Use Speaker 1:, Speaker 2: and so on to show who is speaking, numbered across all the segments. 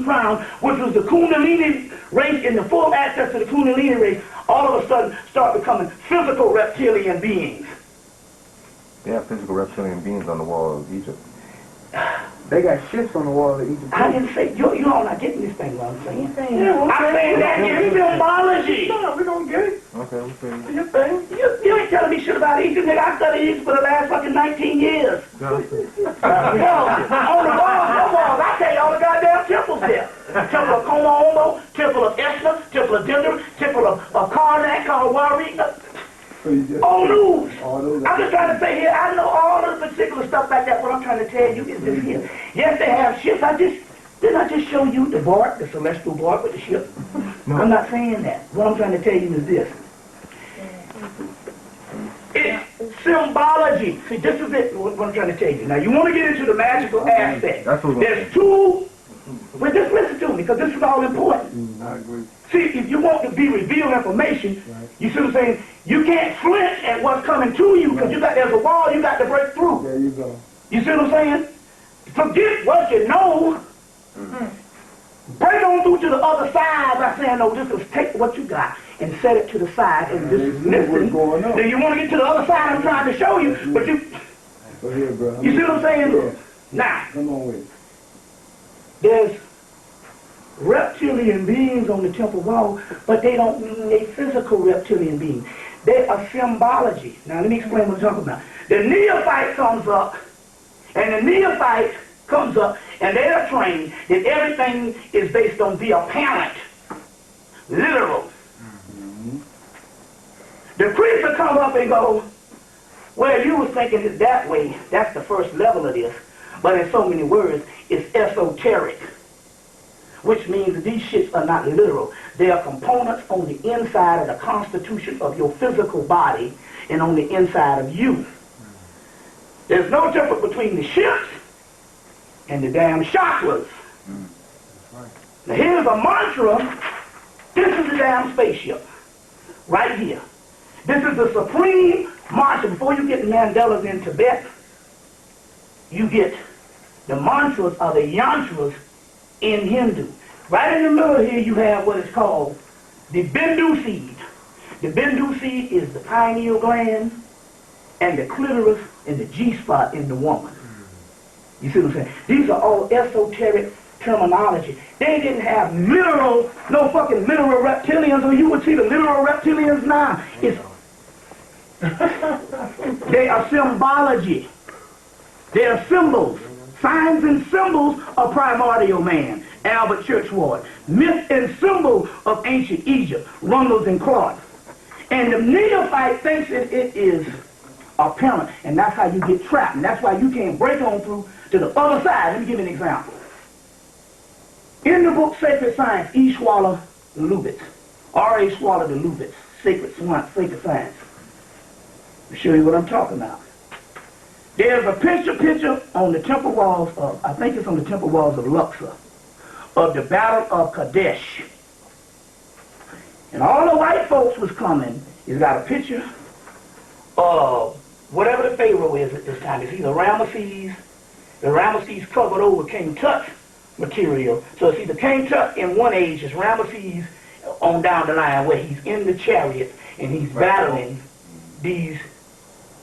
Speaker 1: 13 crowns, which was the Kundalini race, in the full access to the Kundalini race, all of a sudden start becoming physical reptilian beings.
Speaker 2: They have physical reptilian beings on the wall of Egypt.
Speaker 3: They got ships on the wall of Egypt.
Speaker 1: I didn't say, you all not getting this thing, what I'm saying. I'm saying that in symbology.
Speaker 3: No, we don't get it.
Speaker 2: Okay, okay.
Speaker 3: Your thing.
Speaker 1: You ain't telling me shit about Egypt, nigga. I studied Egypt for the last fucking 19 years. Yo, on the walls, I tell you all the goddamn temples there. Temple of Como, Temple of Esna, Temple of Dendra, Temple of Karnak, Kawari. All news. I'm just trying to say here, I know all of the particular stuff like that. What I'm trying to tell you is this here. Yes, they have ships. Didn't I just show you the bark, the celestial bark with the ship? No. I'm not saying that. What I'm trying to tell you is this. It's symbology. See, this is it, what I'm trying to tell you. Now, you want to get into the magical aspect. There's two. Well, just listen to me, because this is all important.
Speaker 3: I agree.
Speaker 1: See, if you want to be revealed information, you see what I'm saying? You can't flinch at what's coming to you, because there's a wall you got to break through.
Speaker 3: There you go.
Speaker 1: You see what I'm saying? Forget what you know. Break on through to the other side by saying, no, just take what you got and set it to the side and just listen. Then you want to get to the other side I'm trying to show you, but you...
Speaker 3: Go ahead, bro.
Speaker 1: You see what I'm saying?
Speaker 3: Yeah.
Speaker 1: Now,
Speaker 3: come on with it.
Speaker 1: There's reptilian beings on the temple wall, but they don't mean a physical reptilian being. They are symbology. Now, let me explain what I'm talking about. The neophyte comes up, and they are trained that everything is based on the apparent, literal. The preacher come up and go, well, you was thinking it that way. That's the first level of this. But in so many words, it's esoteric, which means that these shits are not literal. They are components on the inside of the constitution of your physical body and on the inside of you. There's no difference between the ships and the damn chakras. Now here's a mantra. This is the damn spaceship. Right here. This is the supreme mantra. Before you get Mandalas in Tibet, you get the mantras or the yantras in Hindu. Right in the middle here you have what is called the Bindu seed. The Bindu seed is the pineal gland and the clitoris and the G-spot in the woman. You see what I'm saying? These are all esoteric terminology. They didn't have no fucking literal reptilians, or you would see the literal reptilians now. They are symbology. They are symbols. Signs and symbols of primordial man, Albert Churchward. Myth and symbol of ancient Egypt, Runnels and Clark. And the neophyte thinks that it is apparent, and that's how you get trapped. And that's why you can't break on through to the other side. Let me give you an example. In the book Sacred Science, E. Schwaller Lubitz, R.A. Schwaller de Lubitz, Sacred Science. I'll show you what I'm talking about. There's a picture on the temple walls of, I think it's on the temple walls of Luxor, of the Battle of Kadesh. And all the white folks was coming. He's got a picture of whatever the Pharaoh is at this time. It's either Ramesses, the Ramesses covered over King Tut material. So it's either King Tut in one age, it's Ramesses on down the line where he's in the chariot and he's battling these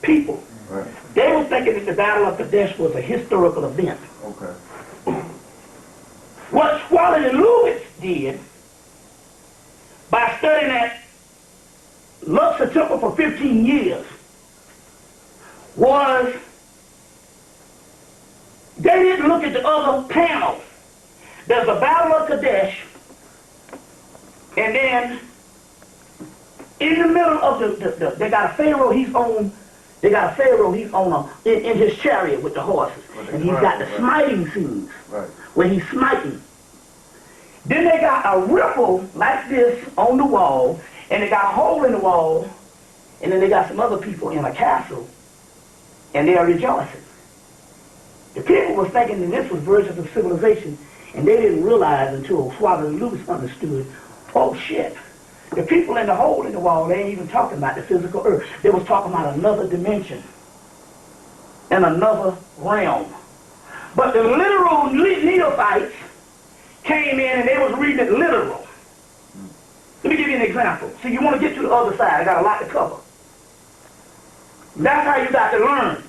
Speaker 1: people.
Speaker 2: Right.
Speaker 1: They were thinking that the Battle of Kadesh was a historical event.
Speaker 2: Okay.
Speaker 1: What Schwaller and Lewis did, by studying at Luxor Temple for 15 years, was they didn't look at the other panels. There's a Battle of Kadesh, and then in the middle of they got a Pharaoh, he's on in his chariot with the horses. And he's got the smiting scenes, where he's smiting. Then they got a ripple like this on the wall, and they got a hole in the wall, and then they got some other people in a castle, and they are rejoicing. The people were thinking that this was versions of civilization, and they didn't realize until Schwaller and Lewis understood, oh shit. The people in the hole in the wall, they ain't even talking about the physical earth. They was talking about another dimension and another realm. But the literal neophytes came in and they was reading it literal. Let me give you an example. See, you want to get to the other side. I got a lot to cover. That's how you got to learn.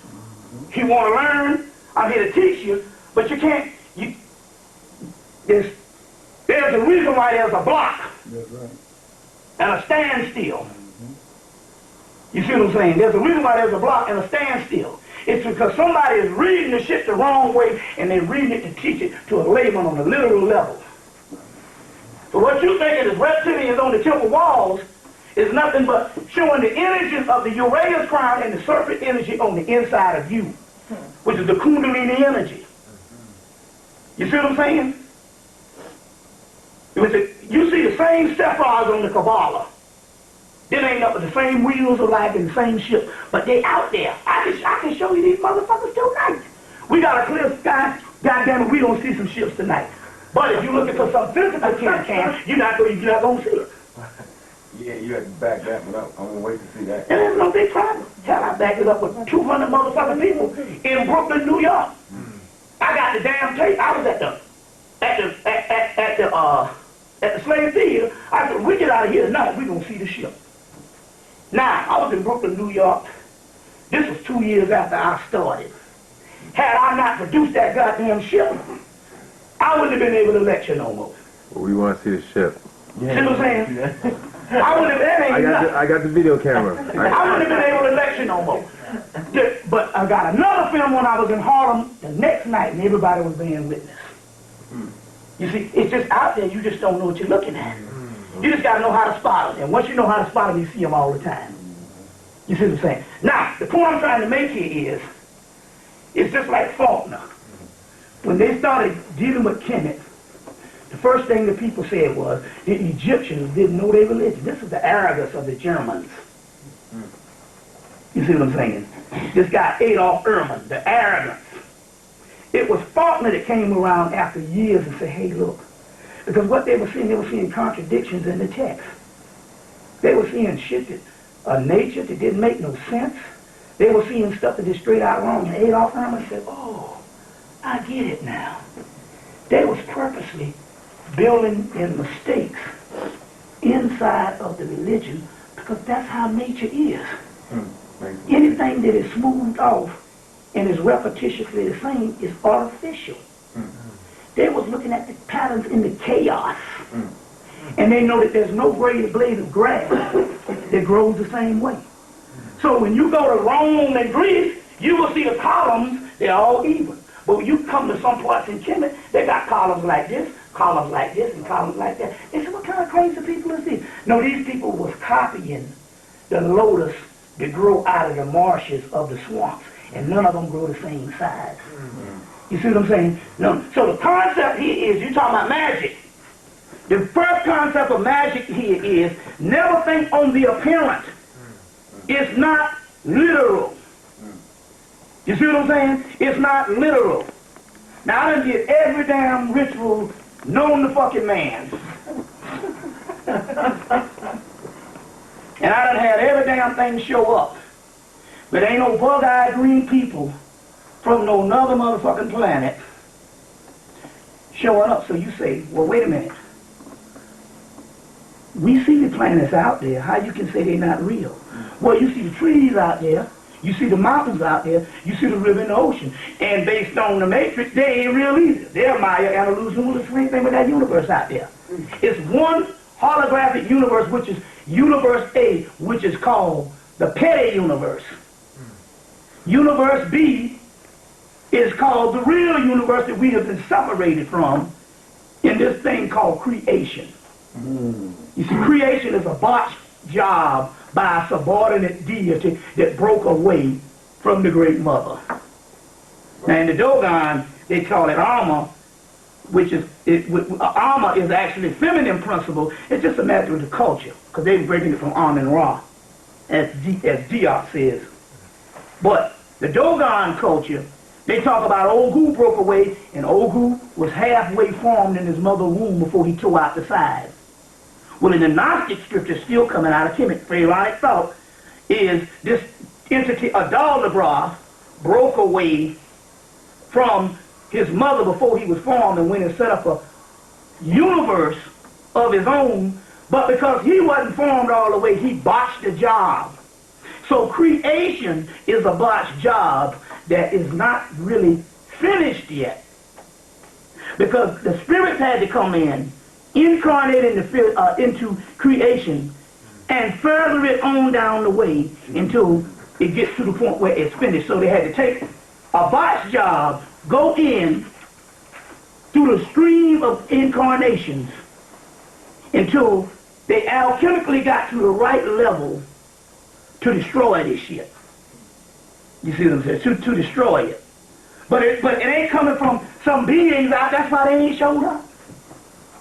Speaker 1: You want to learn, I'm here to teach you, but you can't. There's a reason why there's a block.
Speaker 3: That's right.
Speaker 1: And a standstill. You see what I'm saying? There's a reason why there's a block and a standstill. It's because somebody is reading the shit the wrong way and they're reading it to teach it to a layman on a literal level. So what you think is reptilians on the temple walls is nothing but showing the energies of the Uraeus crown and the serpent energy on the inside of you, which is the Kundalini energy. You see what I'm saying? You see the same stepfathers on the Kabbalah. They ain't up with the same wheels of life and the same ship, but they out there. I can show you these motherfuckers tonight. We got a clear sky. Goddamn it, we don't see some ships tonight. But if you're looking for some physical can, you're not going to see it.
Speaker 2: Yeah, you have to back that one up. I'm going to wait to see that.
Speaker 1: And there's no big problem. Hell, I backed it up with 200 motherfucking people in Brooklyn, New York. I got the damn tape. I was at the slave theater. I said, we get out of here tonight, we're going to see the ship. Now, I was in Brooklyn, New York. This was 2 years after I started. Had I not produced that goddamn ship, I wouldn't have been able to lecture no more.
Speaker 2: Well, we want to see the ship.
Speaker 1: Yeah. See what I'm saying? I wouldn't have,
Speaker 2: I got the video camera.
Speaker 1: I wouldn't have been able to lecture no more. But I got another film when I was in Harlem the next night and everybody was being witness. You see, it's just out there, you just don't know what you're looking at. You just got to know how to spot them. And once you know how to spot them, you see them all the time. You see what I'm saying? Now, the point I'm trying to make here is, it's just like Faulkner. When they started dealing with Hemmitt, the first thing the people said was, the Egyptians didn't know their religion. This is the arrogance of the Germans. You see what I'm saying? This guy, Adolf Ehrman, the arrogance. It was Faulkner that came around after years and said, hey, look. Because what they were seeing contradictions in the text. They were seeing shit that nature that didn't make no sense. They were seeing stuff that is straight out wrong. And Adolf Ehrman said, oh, I get it now. They was purposely building in mistakes inside of the religion because that's how nature is. Anything that is smoothed off and is repetitiously the same is artificial. They was looking at the patterns in the chaos. And they know that there's no greater blade of grass that grows the same way. So when you go to Rome and Greece, you will see the columns, they're all even. But when you come to some parts in Kemet, they got columns like this, and columns like that. They said, what kind of crazy people is this? No, these people was copying the lotus that grow out of the marshes of the swamps. And none of them grow the same size. You see what I'm saying? No. So the concept here is, you're talking about magic. The first concept of magic here is, never think on the appearance. It's not literal. You see what I'm saying? It's not literal. Now, I done did every damn ritual known to fucking man. And I done had every damn thing show up. But ain't no bug-eyed green people from no other motherfucking planet showing up. So you say, well, wait a minute. We see the planets out there. How you can say they're not real? Well, you see the trees out there. You see the mountains out there. You see the river and the ocean. And based on the Matrix, they ain't real either. They're Maya and illusion with the same thing with that universe out there. It's one holographic universe, which is universe A, which is called the petty universe. Universe B is called the real universe that we have been separated from in this thing called creation. You see, creation is a botched job by a subordinate deity that broke away from the Great Mother. Now in the Dogon, they call it Alma, which is, Alma is actually a feminine principle. It's just a matter of the culture, because they're breaking it from Amun Ra, as Diop says. But the Dogon culture, they talk about Ogu broke away, and Ogu was halfway formed in his mother's womb before he tore out the sides. Well, in the Gnostic scripture still coming out of Hemmitt, Pharaonic thought, is this entity, Adaldabrath, broke away from his mother before he was formed and went and set up a universe of his own, but because he wasn't formed all the way, he botched the job. So creation is a botched job that is not really finished yet. Because the spirits had to come in, incarnate into creation, and further it on down the way until it gets to the point where it's finished. So they had to take a botched job, go in through the stream of incarnations until they alchemically got to the right level to destroy this shit. You see what I'm saying? To destroy it. But it ain't coming from some beings out. That's why they ain't showed up.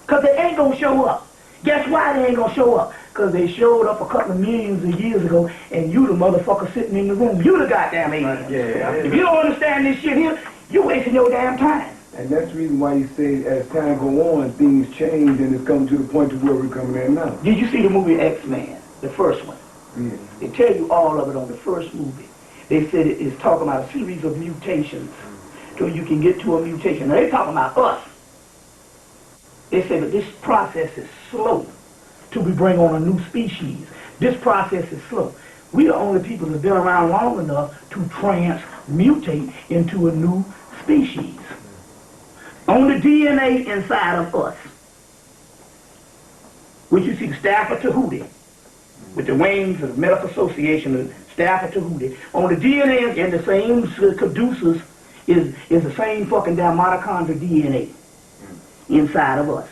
Speaker 1: Because they ain't going to show up. Guess why they ain't going to show up? Because they showed up a couple of millions of years ago, and you the motherfucker sitting in the room. You the goddamn alien.
Speaker 3: Yeah.
Speaker 1: If you don't understand this shit here, you wasting your damn time.
Speaker 3: And that's the reason why you say as time go on, things change and it's come to the point to where we're coming in now.
Speaker 1: Did you see the movie X-Men? The first one.
Speaker 3: Yeah.
Speaker 1: They tell you all of it on the first movie. They said it is talking about a series of mutations so you can get to a mutation. Now they're talking about us. They say that this process is slow till we bring on a new species. This process is slow. We are the only people that have been around long enough to transmutate into a new species. On the DNA inside of us, which you see the staff of Tahuti, with the wings of the Medical Association, the staff of Tahuti. On the DNA and the same caduceus is the same fucking damn mitochondrial DNA inside of us.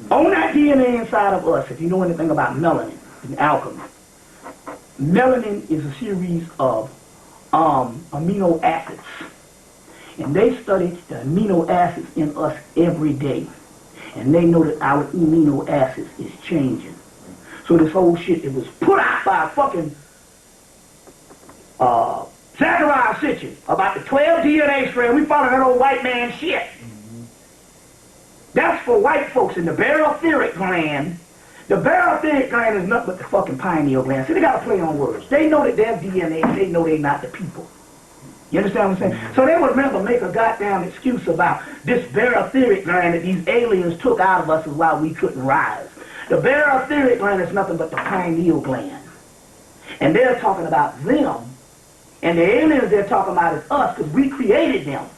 Speaker 1: On that DNA inside of us, if you know anything about melanin and alchemy, melanin is a series of amino acids. And they study the amino acids in us every day. And they know that our amino acids is changing. So this whole shit, it was put out by a fucking Zachariah Sitchin about the 12 DNA strand. We follow that old white man shit. That's for white folks in the barotheric gland. The barotheric gland is nothing but the fucking pineal gland. See, they got to play on words. They know that they're DNA. They know they're not the people. You understand what I'm saying? So they would never make a goddamn excuse about this barotheric gland that these aliens took out of us is why we couldn't rise. The barotheric gland is nothing but the pineal gland. And they're talking about them. And the aliens they're talking about is us because we created them.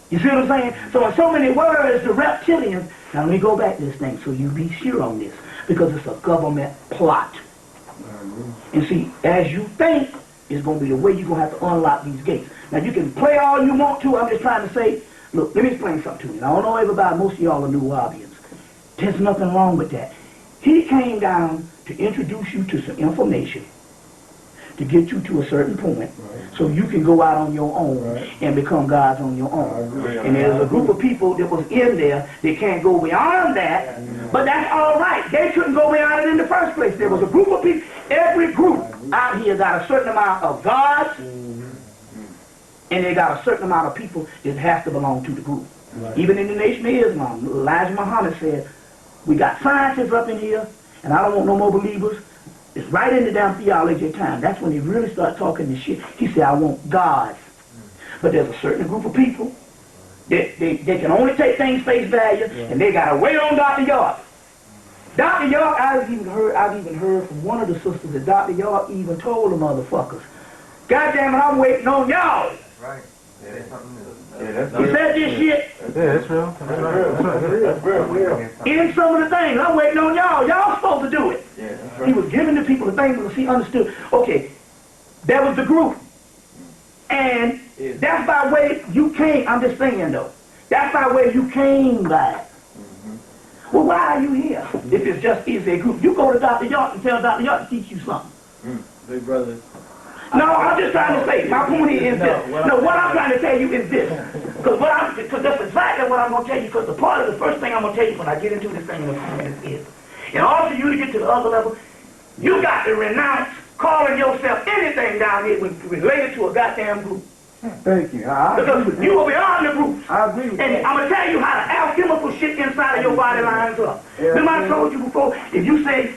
Speaker 1: You see what I'm saying? So in so many words, the reptilians, now let me go back to this thing so you be sure on this, because it's a government plot. And see, as you think, it's going to be the way you're going to have to unlock these gates. Now you can play all you want to, I'm just trying to say, look, let me explain something to you. Now, I don't know everybody, most of y'all are New Wabians. There's nothing wrong with that. He came down to introduce you to some information, to get you to a certain point, so you can go out on your own and become gods on your own. And there's a group of people that was in there that can't go beyond that, but that's all right. They couldn't go beyond it in the first place. There was a group of people, every group out here got a certain amount of gods, and they got a certain amount of people that have to belong to the group. Even in the Nation of Islam, Elijah Muhammad said, we got scientists up in here, and I don't want no more believers. It's right in the damn theology time. That's when he really started talking this shit. He said, I want gods. But there's a certain group of people that they can only take things face value, and they got to wait on Dr. York. Dr. York, I've even heard from one of the sisters that Dr. York even told the motherfuckers, God damn it, I'm waiting on y'all.
Speaker 2: Right. Yeah,
Speaker 1: He said this shit.
Speaker 2: Yeah, that's real. That's real.
Speaker 1: In some of the things, I'm waiting on y'all. Y'all supposed to do it.
Speaker 2: Yeah, that's right.
Speaker 1: He was giving the people the things because he understood. Okay, that was the group. And that's by way you came. I'm just saying though. That's by way you came by. Well, why are you here? If it's just is a group. You go to Dr. York and tell Dr. York to teach you something.
Speaker 3: Big brother.
Speaker 1: No, I'm just trying to say, my point is this. No, what I'm trying to tell you is this. Because that's exactly what I'm going to tell you, because the part of the first thing I'm going to tell you when I get into this thing in a few minutes is, in order for you to get to the other level, you got to renounce calling yourself anything down here related to a goddamn group.
Speaker 3: Thank you.
Speaker 1: Because you will be on the group.
Speaker 3: I agree with
Speaker 1: and
Speaker 3: that.
Speaker 1: I'm going to tell you how the alchemical shit inside of your body lines up. Remember I told you before, if you say,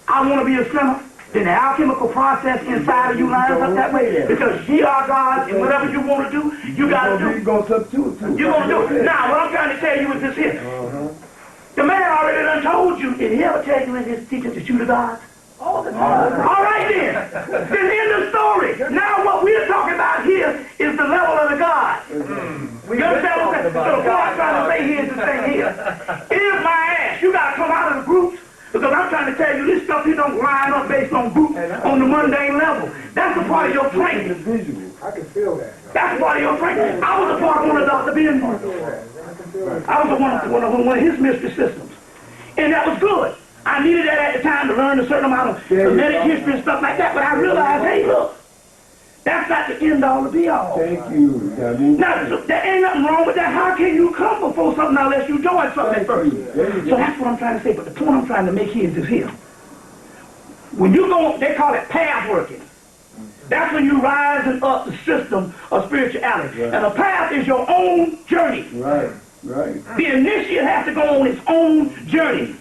Speaker 1: I want to be a sinner, Then the alchemical process inside of you lines up that way. Because ye are gods, and whatever you want to do, you got to do.
Speaker 3: You're going to substitute too.
Speaker 1: You're going to do it. Now, what I'm trying to tell you is this here. The man already done told you. Did he ever tell you in his teaching to shoot a god? All the time. All right then. Then end the story. Now what we're talking about here is the level of the God. You understand what I'm saying? So what I'm trying to say here is this thing here. Is my ass. You got to come out of the groups. Because I'm trying to tell you, this stuff you don't line up based on groups on the mundane level. That's a part of your training.
Speaker 3: I can feel that.
Speaker 1: That's part of your training. I was a part of one of Dr. Ben's. I was one of his mystery systems. And that was good. I needed that at the time to learn a certain amount of Semitic history and stuff like that, but I realized, hey, look, that's not the end all to be all.
Speaker 3: Thank you.
Speaker 1: Now, there ain't nothing wrong with that. How can you come before something unless you join something at first? So that's what I'm trying to say, but the point I'm trying to make here is this here. When you go, they call it path working. That's when you rising up the system of spirituality. Right. And a path is your own journey.
Speaker 3: Right, right.
Speaker 1: The initiate has to go on its own journey.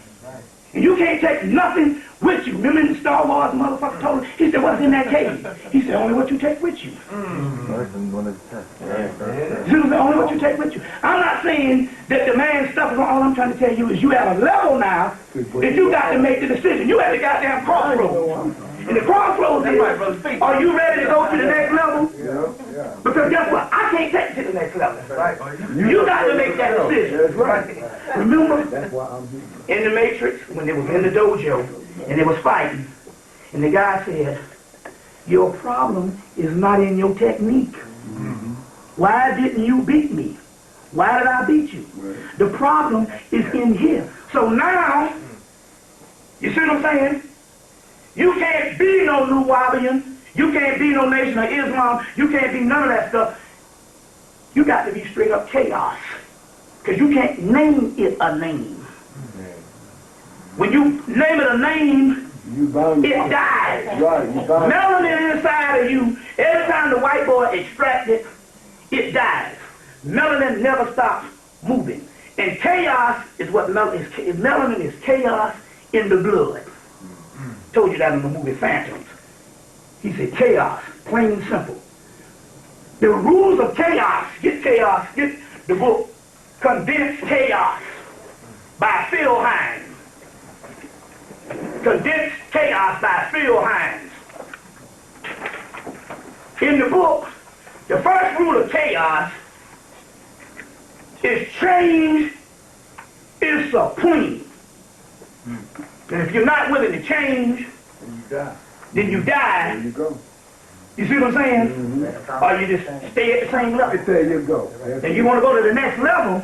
Speaker 1: And you can't take nothing with you. Remember in Star Wars, the motherfucker told him, he said, what's in that cave? He said, only what you take with you. Only what you take with you. I'm not saying that the man's stuff is all I'm trying to tell you is you at a level now that you got to make the decision. You at the goddamn crossroads. And the crossroads is, are you ready to go to the next level?
Speaker 3: Yeah.
Speaker 1: Because guess what? I can't take you to the next level. Right. You got to make that decision.
Speaker 3: That's right.
Speaker 1: Remember,
Speaker 3: that's why I'm here.
Speaker 1: In the Matrix, when they was in the dojo, and they was fighting, and the guy said, your problem is not in your technique. Why didn't you beat me? Why did I beat you? Right. The problem is in here. So now, you see what I'm saying? You can't be no New Wabian. You can't be no Nation of Islam. You can't be none of that stuff. You got to be straight up chaos. Because you can't name it a name. When you name it a name, it dies.
Speaker 3: Right,
Speaker 1: melanin inside of you, every time the white boy extracts it, it dies. Melanin never stops moving. And chaos is what melanin is chaos in the blood. Told you that in the movie Phantoms. He said chaos, plain and simple. The rules of chaos, get the book, Condensed Chaos by Phil Hines. Condensed Chaos by Phil Hines. In the book, the first rule of chaos is change is supreme. And if you're not willing to change, then you die.
Speaker 3: There you go.
Speaker 1: You see what I'm saying? Or you just stay at the same level.
Speaker 3: There you go.
Speaker 1: And you want to go to the next level,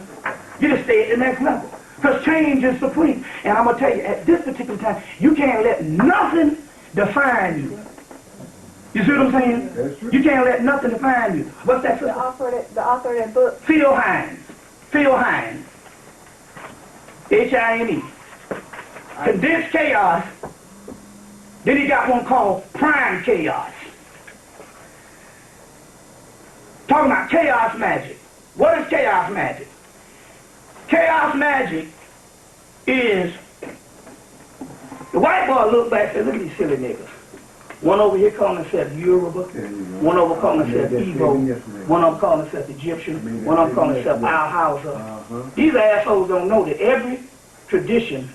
Speaker 1: you just stay at the next level. Because change is supreme. And I'm going to tell you, at this particular time, you can't let nothing define you. You see what I'm saying?
Speaker 3: That's true.
Speaker 1: You can't let nothing define you. What's that?
Speaker 4: The author of that book?
Speaker 1: Phil Hines. Phil Hines. H-I-N-E. Condensed Chaos. Then he got one called Prime Chaos. Talking about chaos magic. What is chaos magic? Chaos magic is, the white boy looked back and said, look at these silly niggas. One over here calling himself Yoruba, one over calling himself Igbo, one of them calling himself Egyptian, one of them calling himself Al-Hausa. These assholes don't know that every tradition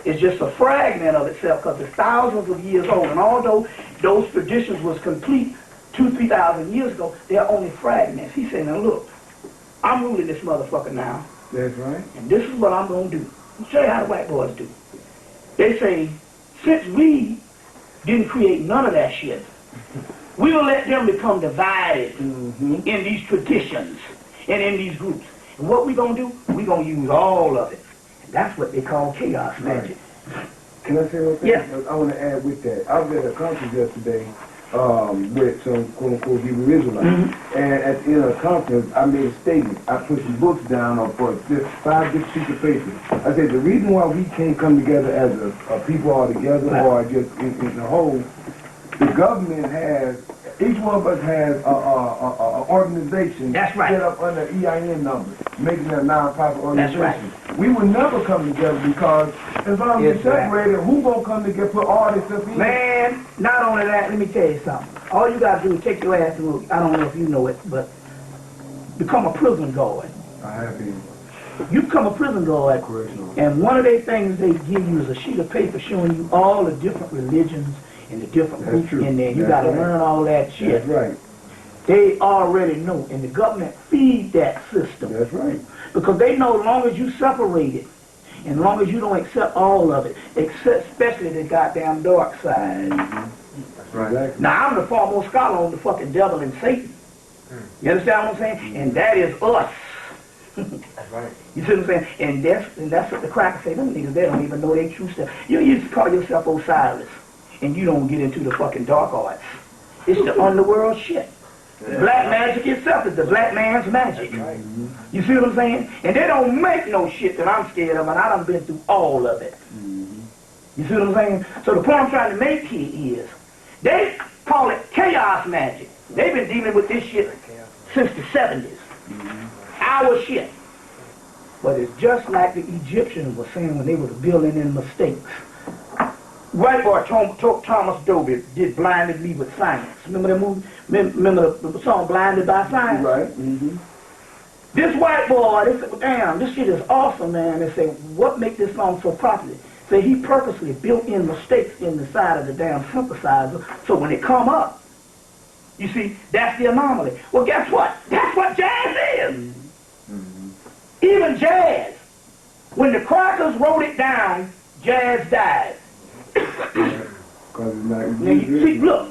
Speaker 1: is just a fragment of itself because it's thousands of years old. And although those traditions was complete 2,000-3,000 years ago, they're only fragments. He said, now look, I'm ruling this motherfucker now.
Speaker 3: That's right.
Speaker 1: And this is what I'm going to do. I'll show you how the white boys do. They say, since we didn't create none of that shit, we'll let them become divided in these traditions and in these groups. And what we're going to do, we're going to use all of it. And that's what they call chaos magic.
Speaker 3: Can I say one thing?
Speaker 1: Yeah.
Speaker 3: I want to add with that. I was at a conference yesterday with some quote-unquote Hebrew Israelites. And at the end of the conference, I made a statement. I put some books down on 5 different sheets of paper. I said, the reason why we can't come together as a people all together or just in the whole, the government has Each one of us has a organization
Speaker 1: That's right.
Speaker 3: set up under EIN numbers, making it a non-profit organization.
Speaker 1: That's right.
Speaker 3: We would never come together because as long as we're separated, who gonna come together put all this stuff in?
Speaker 1: Man, not only that, let me tell you something. All you gotta do is take your ass to, I don't know if you know it, but become a prison guard.
Speaker 3: I have been.
Speaker 1: You become a prison guard, and one of the things they give you is a sheet of paper showing you all the different religions and the different groups in there. You got to learn all that shit.
Speaker 3: That's right.
Speaker 1: They already know, and the government feeds that system.
Speaker 3: That's right.
Speaker 1: Because they know as long as you separate it, and as long as you don't accept all of it, especially the goddamn dark side.
Speaker 3: That's right. Exactly.
Speaker 1: Now, I'm the foremost scholar on the fucking devil and Satan. You understand what I'm saying? And that is us.
Speaker 2: That's right.
Speaker 1: You see what I'm saying? And that's what the crackers say. Them niggas, they don't even know their true stuff. You used to call yourself Osiris, and you don't get into the fucking dark arts. It's the underworld shit. Black magic itself is the black man's magic. You see what I'm saying? And they don't make no shit that I'm scared of, and I done been through all of it. You see what I'm saying? So the point I'm trying to make here is, they call it chaos magic. They've been dealing with this shit since the 70s. Our shit. But it's just like the Egyptians were saying when they were building in mistakes. White boy Thomas Dolby did Blinded Me with Science. Remember the movie? Remember the song Blinded by Science?
Speaker 3: Right.
Speaker 1: This white boy, they said, damn, this shit is awesome, man. They say, what makes this song so popular? Say he purposely built in mistakes in the side of the damn synthesizer, so when it come up, you see, that's the anomaly. Well, guess what? That's what jazz is. Even jazz. When the crackers wrote it down, jazz died. Now, you see, look,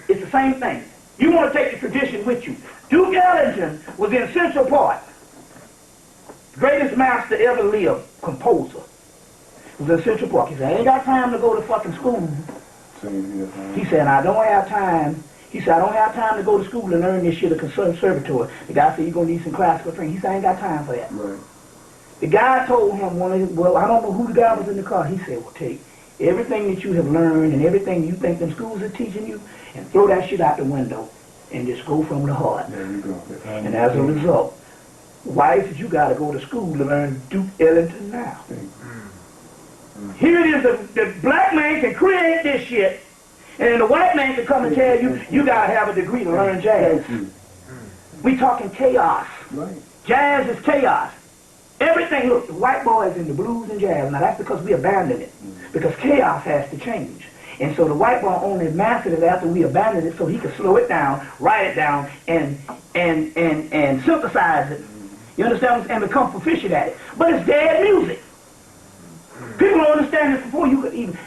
Speaker 1: it's the same thing. You want to take the tradition with you. Duke Ellington was in Central Park. Greatest master ever lived, composer. Was in Central Park. He said, I ain't got time to go to fucking school. He said, I don't have time. He said, I don't have time to go to school and learn this shit at conservatory. The guy said, you're going to need some classical training. He said, I ain't got time for that.
Speaker 3: Right.
Speaker 1: The guy told him, well, I don't know who the guy was in the car. He said, well, take everything that you have learned and everything you think them schools are teaching you and throw that shit out the window and just go from the heart.
Speaker 3: There you go.
Speaker 1: And as a result, why is it you got to go to school to learn Duke Ellington now? Here it is, the black man can create this shit, and the white man can come and tell you, you got to have a degree to learn jazz. We talking chaos.
Speaker 3: Right.
Speaker 1: Jazz is chaos. Everything, look, the white boys in the blues and jazz, now that's because we abandoned it. Because chaos has to change. And so the white boy only mastered it after we abandoned it so he could slow it down, write it down, and synthesize it. You understand? And become proficient at it. But it's dead music. People don't understand this before you could even...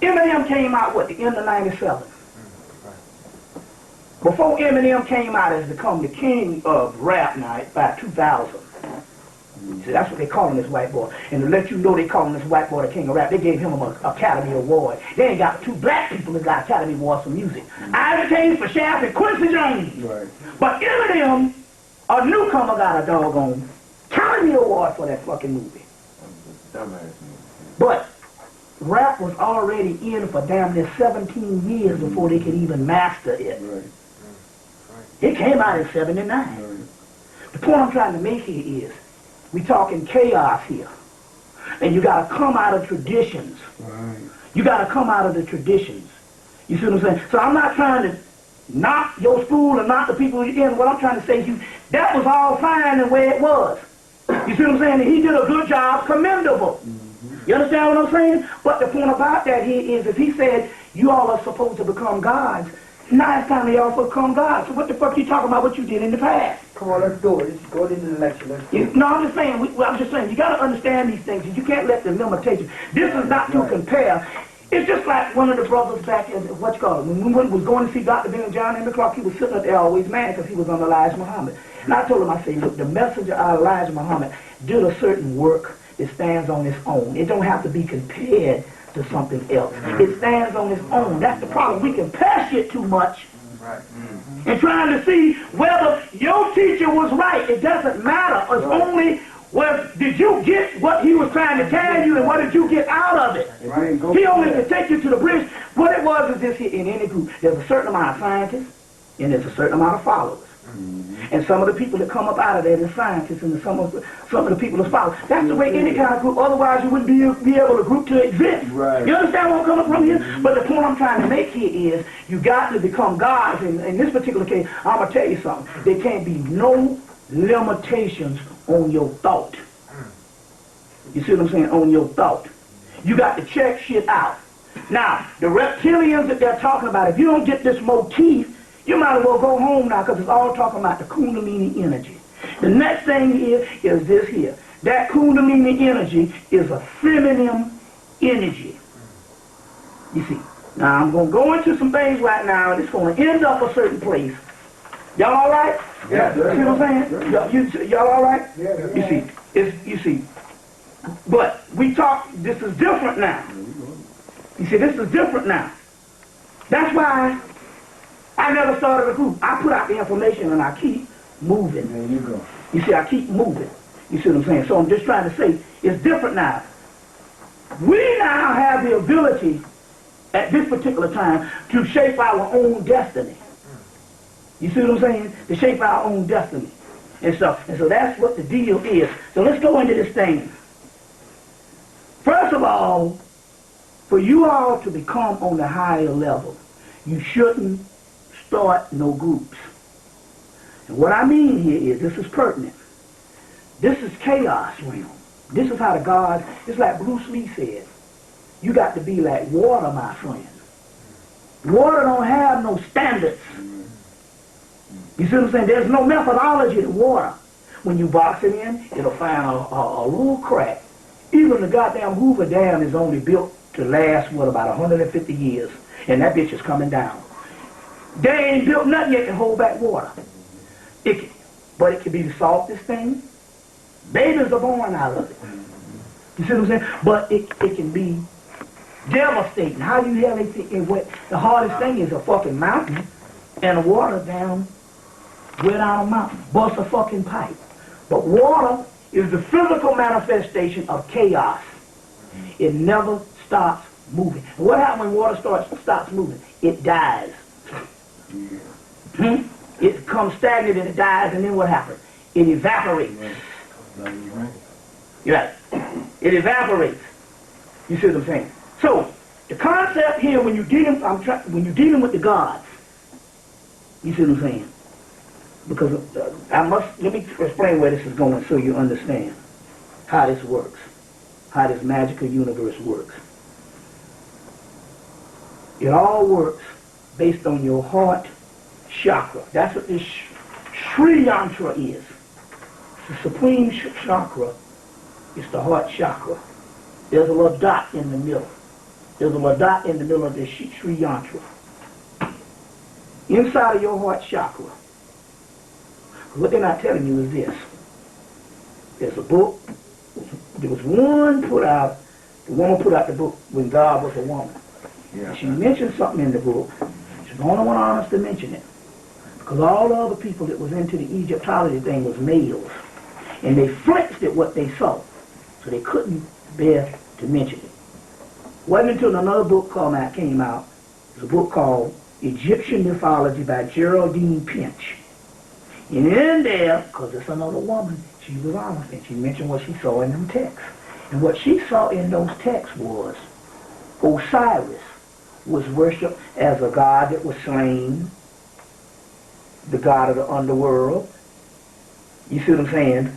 Speaker 1: Eminem came out, what, the end of 97? Before Eminem came out as become the king of rap now, by 2000. See, that's what they calling this white boy. And to let you know they calling this white boy the king of rap, they gave him an Academy Award. They ain't got two black people that got Academy Awards for music. Isaac Hayes for Shaft and Quincy Jones.
Speaker 3: Right.
Speaker 1: But Eminem, a newcomer, got a doggone Academy Award for that fucking movie. But rap was already in for damn near 17 years before they could even master it.
Speaker 3: Right.
Speaker 1: It came out in 79.
Speaker 3: Right.
Speaker 1: The point I'm trying to make here is, we talking chaos here. And you got to come out of traditions.
Speaker 3: Right.
Speaker 1: You got to come out of the traditions. You see what I'm saying? So I'm not trying to knock your school and knock the people in. What I'm trying to say to you, that was all fine the way it was. You see what I'm saying? And he did a good job, commendable. You understand what I'm saying? But the point about that here is, if he said, you all are supposed to become gods, now it's time to y'all become gods. So what the fuck you talking about what you did in the past?
Speaker 5: Come on, let's do it. Let's go into the lecture. Let's do it.
Speaker 1: No, I'm just saying, you got to understand these things. You can't let the limitations. This is not to compare. It's just like one of the brothers back in, what you call it, when we was going to see Dr. Ben and John M. Clark, he was sitting up there always mad because he was on Elijah Muhammad. And I told him, I said, look, the messenger of Elijah Muhammad did a certain work that stands on its own. It don't have to be compared to something else. It stands on its own. That's the problem. We compare shit too much.
Speaker 2: Right.
Speaker 1: And trying to see whether your teacher was right. It doesn't matter. It's only, well, did you get what he was trying to tell you and what did you get out of it?
Speaker 3: Right.
Speaker 1: He only can take you to the bridge. What it was is this here, in any group, there's a certain amount of scientists, and there's a certain amount of followers. And some of the people that come up out of there, the scientists, and some of the people that follow. That's the way any kind of group. Otherwise, you wouldn't be able to group to exist.
Speaker 3: Right.
Speaker 1: You understand where I'm coming from here? But the point I'm trying to make here is you got to become gods. In this particular case, I'm gonna tell you something. There can't be no limitations on your thought. You see what I'm saying? On your thought. You got to check shit out. Now, the reptilians that they're talking about, if you don't get this motif, you might as well go home now, because it's all talking about the Kundalini energy. The next thing here is this here. That Kundalini energy is a feminine energy. You see. Now, I'm going to go into some things right now, and it's going to end up a certain place. Y'all all right?
Speaker 3: Yeah.
Speaker 1: You see what I'm saying? Y'all all right?
Speaker 3: Yeah.
Speaker 1: You see. But we talk, this is different now. You see, this is different now. That's why I never started a group. I put out the information and I keep moving.
Speaker 3: There you go.
Speaker 1: You see, I keep moving. You see what I'm saying? So I'm just trying to say, it's different now. We now have the ability, at this particular time, to shape our own destiny. You see what I'm saying? To shape our own destiny. And so that's what the deal is. So let's go into this thing. First of all, for you all to become on the higher level, you shouldn't start no groups. And what I mean here is, this is pertinent. This is chaos realm. This is how the gods, it's like Bruce Lee said, you got to be like water, my friend. Water don't have no standards. You see what I'm saying? There's no methodology to water. When you box it in, it'll find a little crack. Even the goddamn Hoover Dam is only built to last, what, about 150 years. And that bitch is coming down. They ain't built nothing yet to hold back water. But it can be the softest thing. Babies are born out of it. You see what I'm saying? But it can be devastating. How you hell the hardest thing is a fucking mountain and the water down a mountain. Bust a fucking pipe. But water is the physical manifestation of chaos. It never stops moving. And what happens when water stops moving? It dies. It becomes stagnant and it dies, and then what happens? It evaporates. You're right. It evaporates. You see what I'm saying? So the concept here, when you're dealing with the gods, you see what I'm saying? Because let me explain where this is going so you understand how this works, how this magical universe works. It all works based on your heart chakra. That's what this Sri Yantra is. The supreme chakra is the heart chakra. There's a little dot in the middle. There's a little dot in the middle of this Sri Yantra. Inside of your heart chakra. What they're not telling you is this. There's a book. There was one put out. The woman put out the book when God was a woman. Yeah. She mentioned something in the book. She's the only one honest to mention it. Because all the other people that was into the Egyptology thing was males. And they flinched at what they saw. So they couldn't bear to mention it. Wasn't until another book came out. It was a book called Egyptian Mythology by Geraldine Pinch. And in there, because it's another woman, she was honest, and she mentioned what she saw in them texts. And what she saw in those texts was Osiris was worshipped as a god that was slain, the god of the underworld. You see what I'm saying?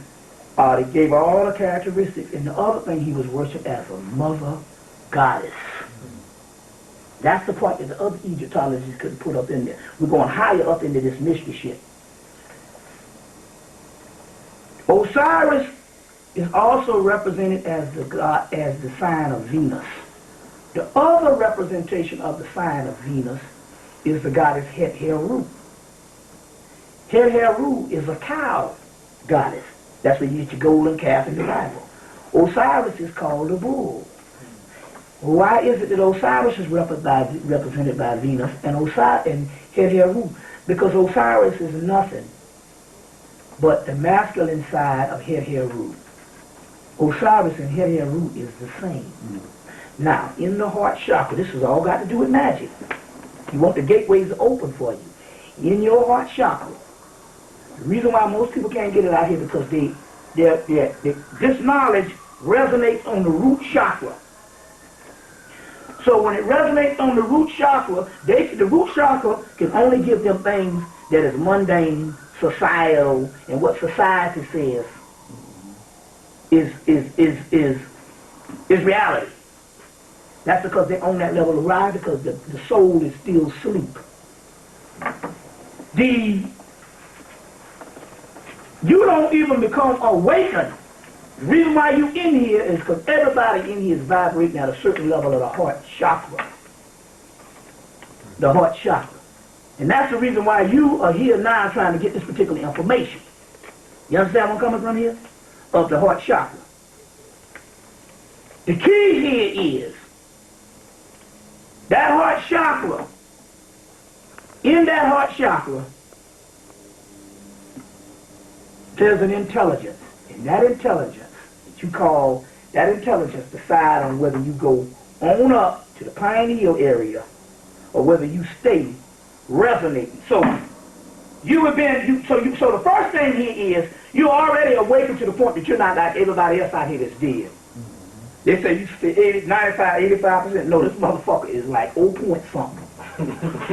Speaker 1: They gave all the characteristics. And the other thing, he was worshipped as a mother goddess. That's the part that the other Egyptologists couldn't put up in there. We're going higher up into this mystery shit. Osiris is also represented as the god, as the sign of Venus. The other representation of the sign of Venus is the goddess Het Heru. Het Heru is a cow goddess. That's where you get your golden calf in the Bible. Osiris is called a bull. Why is it that Osiris is represented by Venus and Het Heru? Because Osiris is nothing but the masculine side of Het Heru. Osiris and Het Heru is the same. Now, in the heart chakra, this has all got to do with magic. You want the gateways to open for you. in your heart chakra. The reason why most people can't get it out here because this knowledge resonates on the root chakra. So when it resonates on the root chakra, the root chakra can only give them things that is mundane, societal, and what society says is reality. That's because they're on that level of ride because the soul is still asleep. You don't even become awakened. The reason why you in here is because everybody in here is vibrating at a certain level of the heart chakra. The heart chakra. And that's the reason why you are here now trying to get this particular information. You understand where I'm coming from here? Of the heart chakra. The key here is that heart chakra. In that heart chakra, there's an intelligence. And that intelligence, that you call, that intelligence decide on whether you go on up to the pineal area or whether you stay resonating. So so the first thing here is you're already awakened to the point that you're not like everybody else out here that's dead. They say you stay 80, 95, 85%. No, this motherfucker is like 0 point something.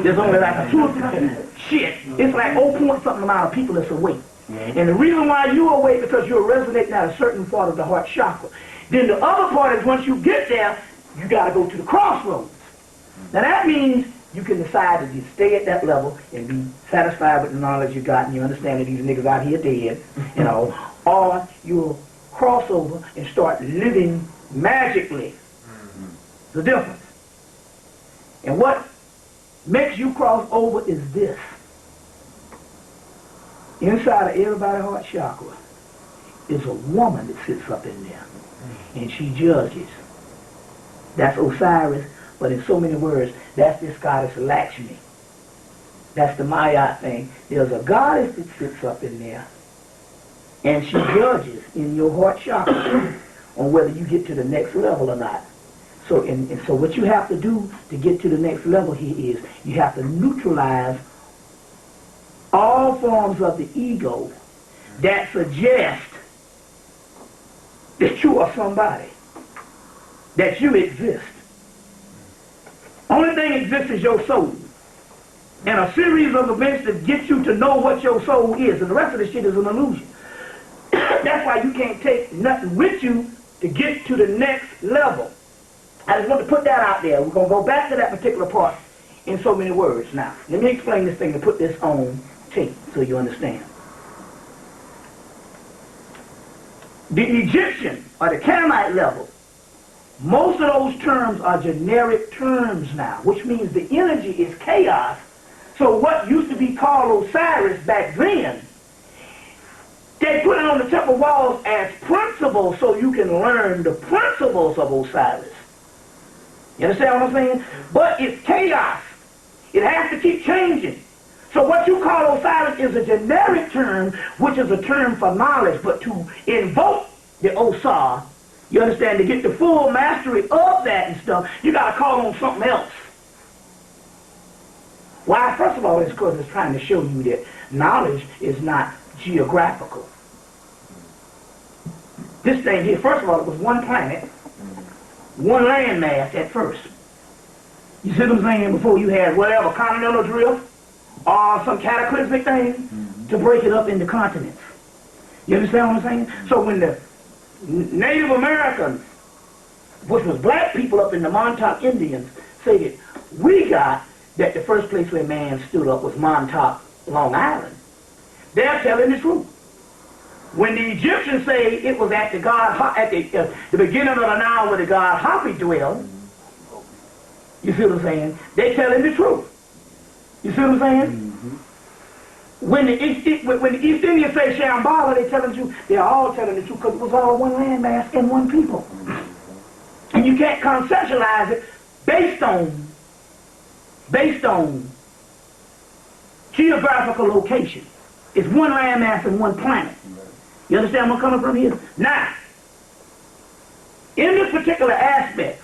Speaker 1: There's only like a 2 or 3 shit. It's like 0 point something amount of people that's awake. And the reason why you're awake because you're resonating at a certain part of the heart chakra. Then the other part is once you get there, you got to go to the crossroads. Now that means you can decide to just stay at that level and be satisfied with the knowledge you got and you understand that these niggas out here dead, you know, or you'll cross over and start living magically. The difference. And what makes you cross over is this. Inside of everybody's heart chakra is a woman that sits up in there. And she judges. That's Osiris, but in so many words, that's this goddess Lakshmi. That's the Maya thing. There's a goddess that sits up in there, and she judges in your heart chakra on whether you get to the next level or not. So, and so what you have to do to get to the next level here is you have to neutralize all forms of the ego that suggest that you are somebody, that you exist. Only thing exists is your soul. And a series of events that get you to know what your soul is. And the rest of the shit is an illusion. That's why you can't take nothing with you to get to the next level. I just want to put that out there. We're going to go back to that particular part in so many words. Now, let me explain this thing to put this on tape so you understand. The Egyptian or the Canaanite level, most of those terms are generic terms now, which means the energy is chaos. So what used to be called Osiris back then, they put it on the temple walls as principles so you can learn the principles of Osiris. You understand what I'm saying? But it's chaos. It has to keep changing. So what you call Osiris is a generic term, which is a term for knowledge, but to invoke the Osar, you understand, to get the full mastery of that and stuff, you got to call on something else. Why? First of all, it's because it's trying to show you that knowledge is not geographical. This thing here, first of all, it was one planet, one landmass at first. You see what I'm saying? Before you had whatever, continental drift, or some cataclysmic thing to break it up into continents. You understand what I'm saying? So when the Native Americans, which was black people up in the Montauk Indians, say that we got that the first place where man stood up was Montauk, Long Island, they're telling the truth. When the Egyptians say it was at the god at the beginning of the Nile where the god Hapi dwelled, you see what I'm saying? They're telling the truth. You see what I'm saying? When the East Indians say Shambhala, they're telling the truth. They're all telling the truth because it was all one landmass and one people. And you can't conceptualize it based on geographical location. It's one landmass and one planet. You understand where I'm coming from here? Now, in this particular aspect,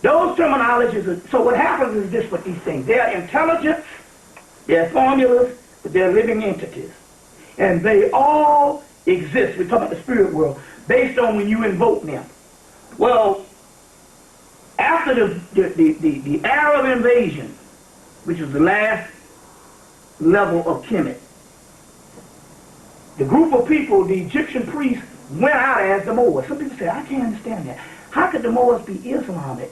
Speaker 1: those terminologies are, so what happens is this with these things. Their intelligence They're formulas, but they're living entities. And they all exist, we're talking about the spirit world, based on when you invoke them. Well, after the Arab invasion, which was the last level of Hemmitt, the group of people, the Egyptian priests, went out as the Moors. Some people say, I can't understand that. How could the Moors be Islamic,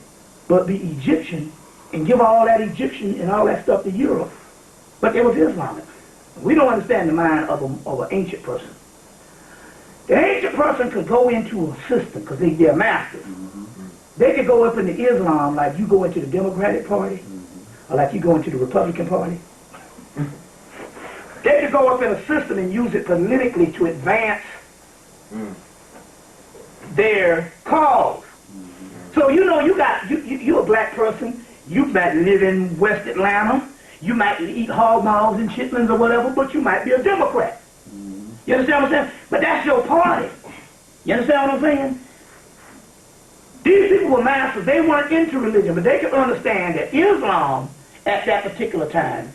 Speaker 1: but be Egyptian, and give all that Egyptian and all that stuff to Europe? But it was Islamic. We don't understand the mind of an ancient person. The ancient person could go into a system, because they're masters. They could go up into Islam like you go into the Democratic Party, or like you go into the Republican Party. They could go up in a system and use it politically to advance their cause. So you know, you're a black person, you might live in West Atlanta, you might eat hog maws and chitlins or whatever, but you might be a Democrat. You understand what I'm saying? But that's your party. You understand what I'm saying? These people were masters. They weren't into religion, but they could understand that Islam, at that particular time,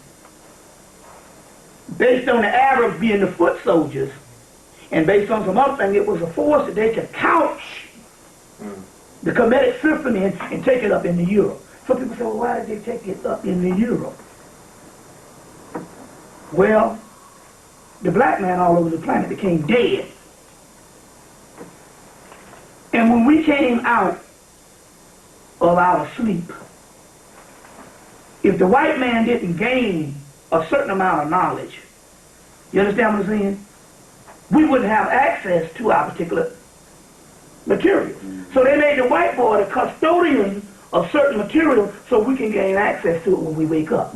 Speaker 1: based on the Arabs being the foot soldiers, and based on some other thing, it was a force that they could couch the Kemetic system in and take it up into Europe. Some people say, well, why did they take it up into Europe? Well, the black man all over the planet became dead. And when we came out of our sleep, if the white man didn't gain a certain amount of knowledge, you understand what I'm saying? We wouldn't have access to our particular material. So they made the white boy the custodian of certain material so we can gain access to it when we wake up.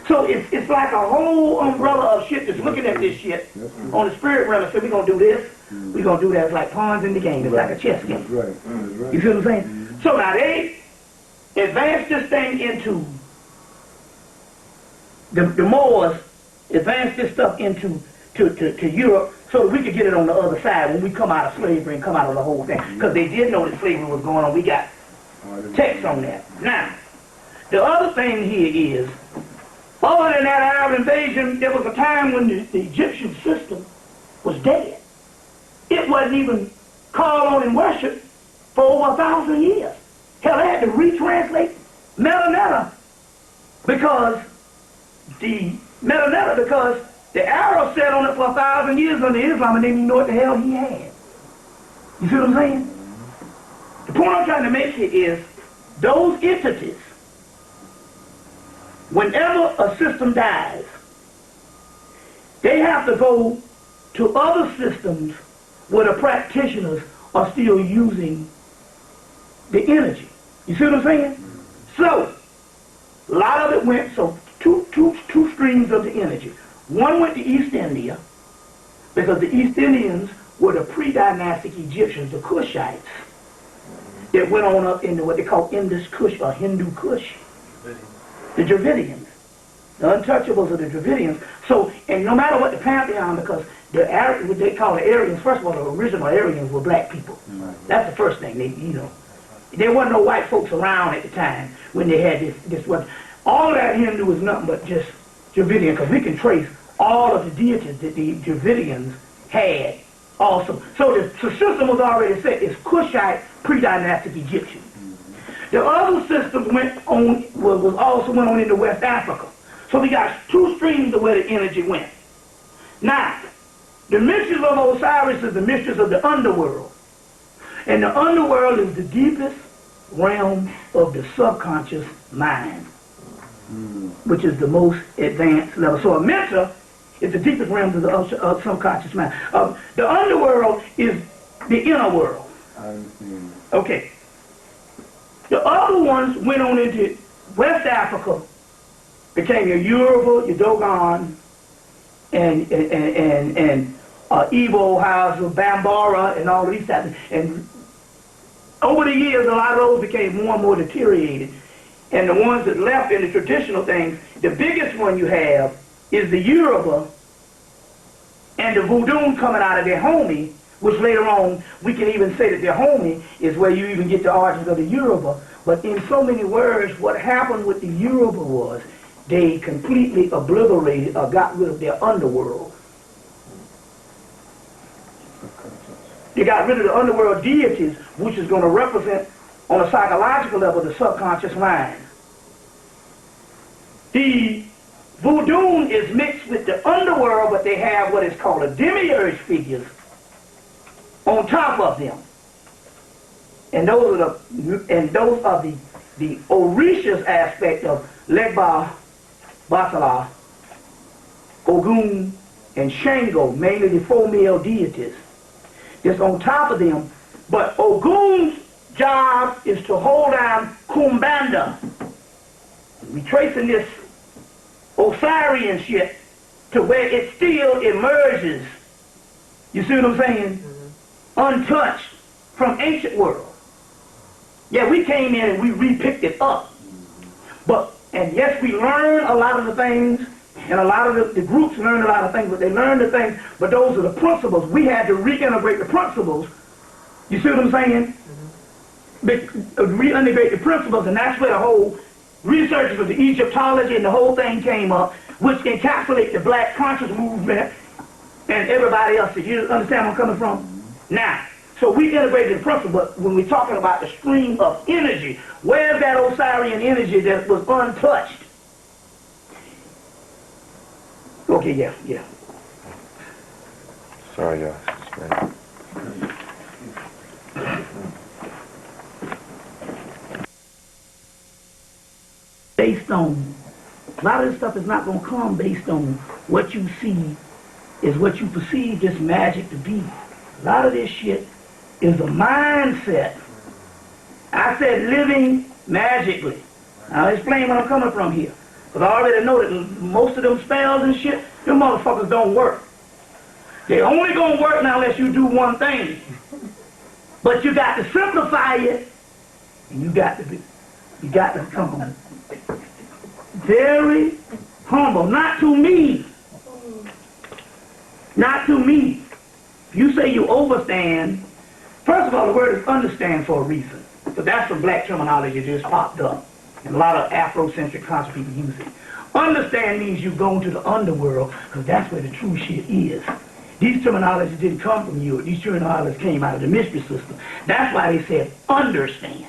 Speaker 1: So it's like a whole umbrella of shit that's looking at this shit on the spirit realm and say, we're going to do this, we're going to do that. It's like pawns in the game. It's like a chess game. You see what I'm saying? So now they advanced this thing into, the Moors advanced this stuff into to Europe so that we could get it on the other side when we come out of slavery and come out of the whole thing. Because they did know that slavery was going on. We got text on that. Now, the other thing here is, other than that Arab invasion, there was a time when the Egyptian system was dead. It wasn't even called on in worship for over 1,000 years. Hell, they had to retranslate Melanetta because the Arabs sat on it for 1,000 years under Islam and they didn't even know what the hell he had. You see what I'm saying? The point I'm trying to make here is those entities, whenever a system dies, they have to go to other systems where the practitioners are still using the energy. You see what I'm saying? So, a lot of it went, so two streams of the energy. One went to East India, because the East Indians were the pre-dynastic Egyptians, the Kushites, that went on up into what they call Indus Kush or Hindu Kush. The Dravidians. The untouchables of the Dravidians. So, and no matter what the pantheon, because what they call the Aryans, first of all, the original Aryans were black people. That's the first thing. There wasn't no white folks around at the time when they had this weapon. All of that Hindu is nothing but just Dravidian, because we can trace all of the deities that the Dravidians had also. So the system was already set. It's Kushite, pre-dynastic Egyptian. The other system was also went on into West Africa. So we got two streams of where the energy went. Now, the mistress of Osiris is the mistress of the underworld. And the underworld is the deepest realm of the subconscious mind, which is the most advanced level. So a mentor is the deepest realm of the subconscious mind. The underworld is the inner world.
Speaker 3: I understand.
Speaker 1: Okay. The other ones went on into West Africa, became your Yoruba, your Dogon, and Igbo, Hausa, Bambara, and all of these types. And over the years, a lot of those became more and more deteriorated. And the ones that left in the traditional things, the biggest one you have is the Yoruba and the Voodoo coming out of their homie, which later on we can even say that their homie is where you even get the origins of the Yoruba. But in so many words, what happened with the Yoruba was they completely obliterated or got rid of their underworld. They got rid of the underworld deities, which is going to represent, on a psychological level, the subconscious mind. The voodoo is mixed with the underworld, but they have what is called a demiurge figures on top of them. And those are the Orishas aspect of Legba, Batala, Ogun, and Shango, mainly the four male deities. That's on top of them. But Ogun's job is to hold down Kumbanda. We're tracing this Osirian shit to where it still emerges. You see what I'm saying? Untouched from ancient world. Yeah, we came in and we re-picked it up. And yes, we learned a lot of the things, and a lot of the groups learned a lot of things, but they learned the things, but those are the principles. We had to reintegrate the principles. You see what I'm saying? Reintegrate the principles, and that's where the whole research of the Egyptology and the whole thing came up, which encapsulates the black conscious movement and everybody else. You understand where I'm coming from? Now, so we integrated the principle, but when we're talking about the stream of energy, where's that Osirian energy that was untouched? Okay, yeah.
Speaker 2: Sorry, yeah.
Speaker 1: Based on, a lot of this stuff is not going to come based on what you see is what you perceive this magic to be. A lot of this shit is a mindset. I said living magically. I'll explain where I'm coming from here. Because I already know that most of them spells and shit, them motherfuckers don't work. They only gonna work now unless you do one thing. But you got to simplify it, and you got to come very humble, not too mean. Not too mean. If you say you overstand, first of all, the word is understand for a reason. So that's some black terminology that just popped up. And a lot of Afrocentric conscious people use it. Understand means you go into the underworld, because that's where the true shit is. These terminologies didn't come from you. These terminologies came out of the mystery system. That's why they said understand.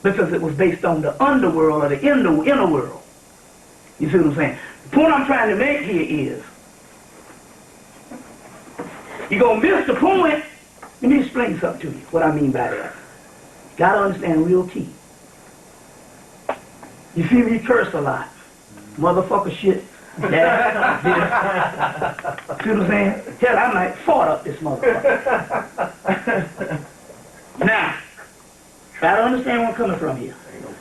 Speaker 1: Because it was based on the underworld or the inner world. You see what I'm saying? The point I'm trying to make here is, you're going to miss the point. Let me explain something to you, what I mean by that. Got to understand real key. You see me curse a lot. Motherfucker shit. That, this. See what I'm saying? Hell, I might fart up this motherfucker. Now, got to understand where I'm coming from here.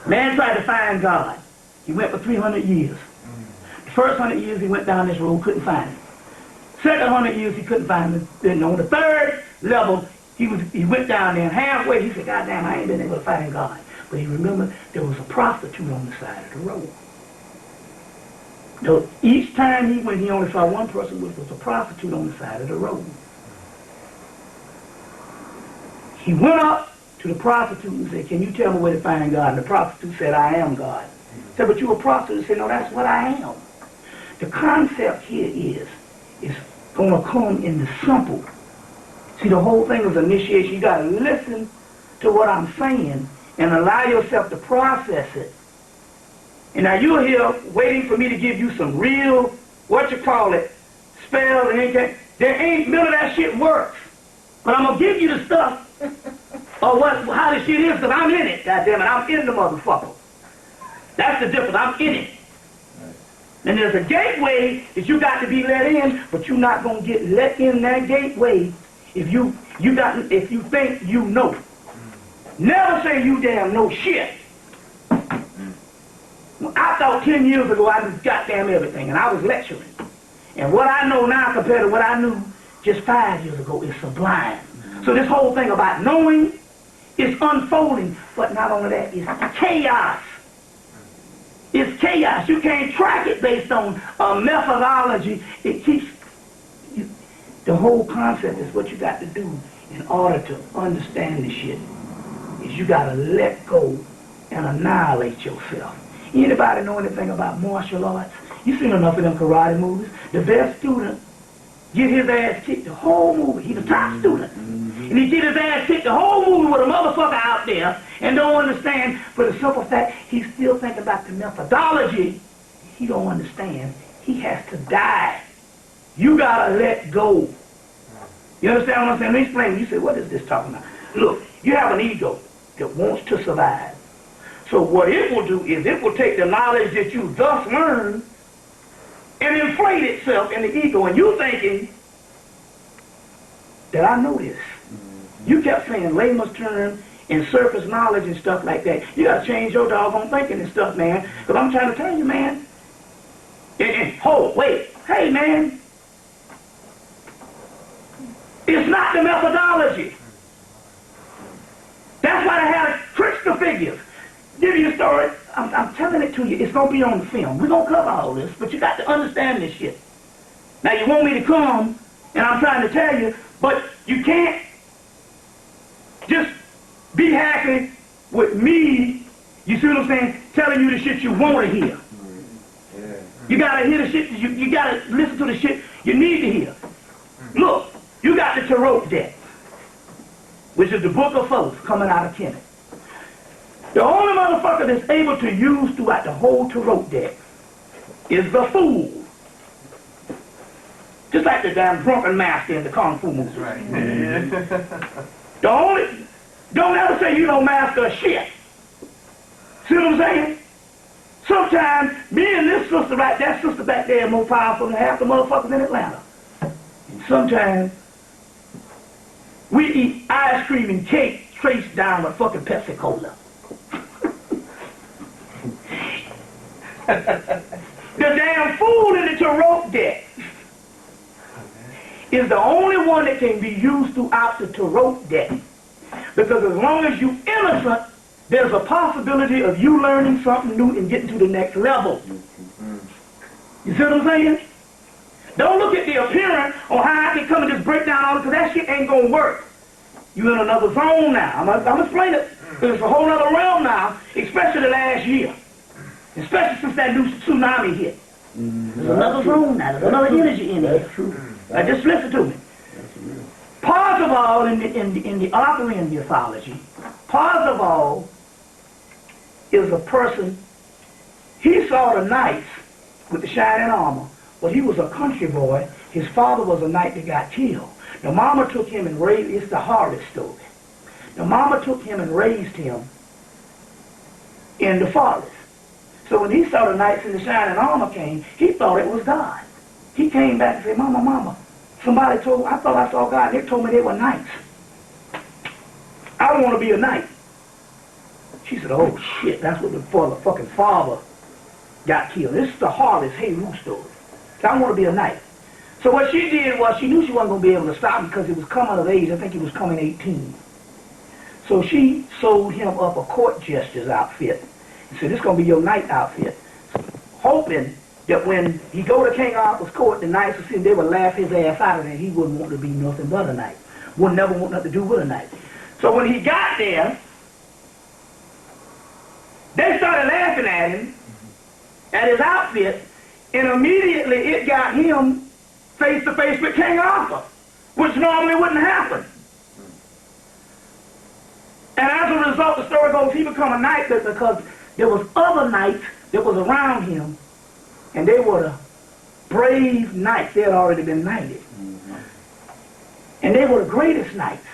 Speaker 1: Man tried to find God. He went for 300 years. The first 100 years he went down this road, couldn't find him. Second 100 years he couldn't find him. Then on the third level, he went down there, and halfway he said, God damn, I ain't been able to find God. But he remembered there was a prostitute on the side of the road. So each time he went, he only saw one person, which was a prostitute on the side of the road. He went up to the prostitute and said, can you tell me where to find God? And the prostitute said, I am God. He said, but you a prostitute? He said, no, that's what I am. The concept here is going to come in the simple. See, the whole thing is initiation. You got to listen to what I'm saying and allow yourself to process it. And now you're here waiting for me to give you some real, spells and anything. There ain't, none of that shit works. But I'm going to give you the stuff of how the shit is, because I'm in it, goddammit. I'm in the motherfucker. That's the difference. I'm in it. And there's a gateway that you got to be let in, but you're not going to get let in that gateway if you think you know. Never say you damn know shit. I thought 10 years ago I knew goddamn everything, and I was lecturing. And what I know now compared to what I knew just 5 years ago is sublime. So this whole thing about knowing is unfolding, but not only that, it's chaos. It's chaos. You can't track it based on a methodology. It keeps, the whole concept is what you got to do in order to understand this shit, is you got to let go and annihilate yourself. Anybody know anything about martial arts? You seen enough of them karate movies. The best student get his ass kicked the whole movie. He's the top student. And he get his ass kicked the whole movie with a motherfucker out there and don't understand for the simple fact he's still thinking about the methodology. He don't understand. He has to die. You gotta let go. You understand what I'm saying? Let me explain. You say, what is this talking about? Look, you have an ego that wants to survive. So what it will do is it will take the knowledge that you thus learned and inflate itself in the ego. And you thinking that I know this. You kept saying layman's term and surface knowledge and stuff like that. You got to change your doggone thinking and stuff, man. Because I'm trying to tell you, man. Hold, wait. Hey, man. It's not the methodology. That's why they had to trick the figures. Give you a story. I'm telling it to you. It's going to be on the film. We're going to cover all this, but you got to understand this shit. Now, you want me to come, and I'm trying to tell you, but you can't just be happy with me, you see what I'm saying, telling you the shit you want to hear. You got to hear the shit, you got to listen to the shit you need to hear. Look, you got the Tarot deck, which is the book of Thoth coming out of Kemet. The only motherfucker that's able to use throughout the whole Tarot deck is the fool. Just like the damn drunken master in the Kung Fu movie. That's right. Don't ever say you don't master a shit. See what I'm saying? Sometimes me and this sister right, that sister back there is more powerful than half the motherfuckers in Atlanta. And sometimes we eat ice cream and cake traced down with fucking Pepsi Cola. The damn fool in the Tarot deck is the only one that can be used throughout the Tarot deck. Because as long as you're innocent, there's a possibility of you learning something new and getting to the next level. You see what I'm saying? Don't look at the appearance or how I can come and just break down all this, because that shit ain't going to work. You're in another zone now. I'm going to explain it. Because it's a whole other realm now, especially the last year. Especially since that new tsunami hit. There's another zone now. There's another energy in there. Now just listen to me. Part of all in the Arthurian mythology, part of all is a person. He saw the knights with the shining armor, but he was a country boy. His father was a knight that got killed. The mama took him and raised. It's the hardest story. The mama took him and raised him in the forest. So when he saw the knights in the shining armor came, he thought it was God. He came back and said, Mama, Mama, somebody told me, I thought I saw God, and they told me they were knights. I want to be a knight. She said, oh shit, that's what the fucking father got killed. This is the hardest Hey-Roo story. So I want to be a knight. So what she did was, she knew she wasn't going to be able to stop him because he was coming of age. I think he was coming 18. So she sold him up a court jester's outfit. He said, this is going to be your knight outfit. Hoping that when he go to King Arthur's court, the knights would see him, they would laugh his ass out of there. He wouldn't want to be nothing but a knight. Would never want nothing to do with a knight. So when he got there, they started laughing at him, at his outfit, and immediately it got him face to face with King Arthur, which normally wouldn't happen. And as a result, the story goes, he became a knight because there was other knights that was around him, and they were the brave knights. They had already been knighted. And they were the greatest knights.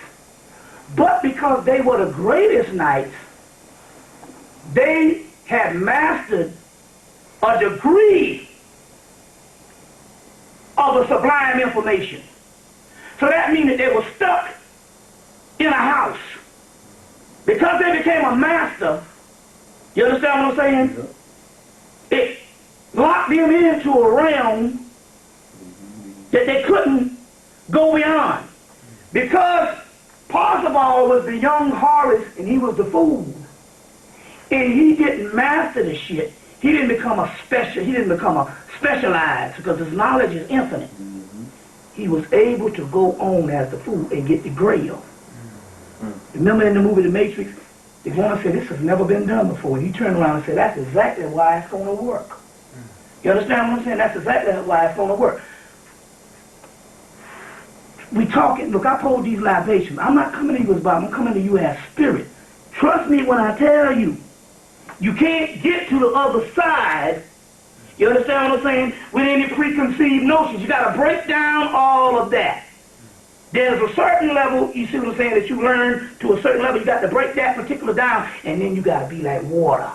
Speaker 1: But because they were the greatest knights, they had mastered a degree of the sublime information. So that means that they were stuck in a house. Because they became a master, you understand what I'm saying? It locked them into a realm that they couldn't go beyond. Because Parzival was the young Horus and he was the fool. And he didn't master the shit. He didn't become a specialized because his knowledge is infinite. He was able to go on as the fool and get the grail. Remember in the movie The Matrix, They're going to say, this has never been done before. And he turned around and said, that's exactly why it's going to work. You understand what I'm saying? That's exactly why it's going to work. We talking, look, I told these libations, I'm not coming to you as Bible, I'm coming to you as spirit. Trust me when I tell you, you can't get to the other side, you understand what I'm saying, with any preconceived notions. You got to break down all of that. There's a certain level, you see what I'm saying, that you learn to a certain level. You got to break that particular down, and then you got to be like water.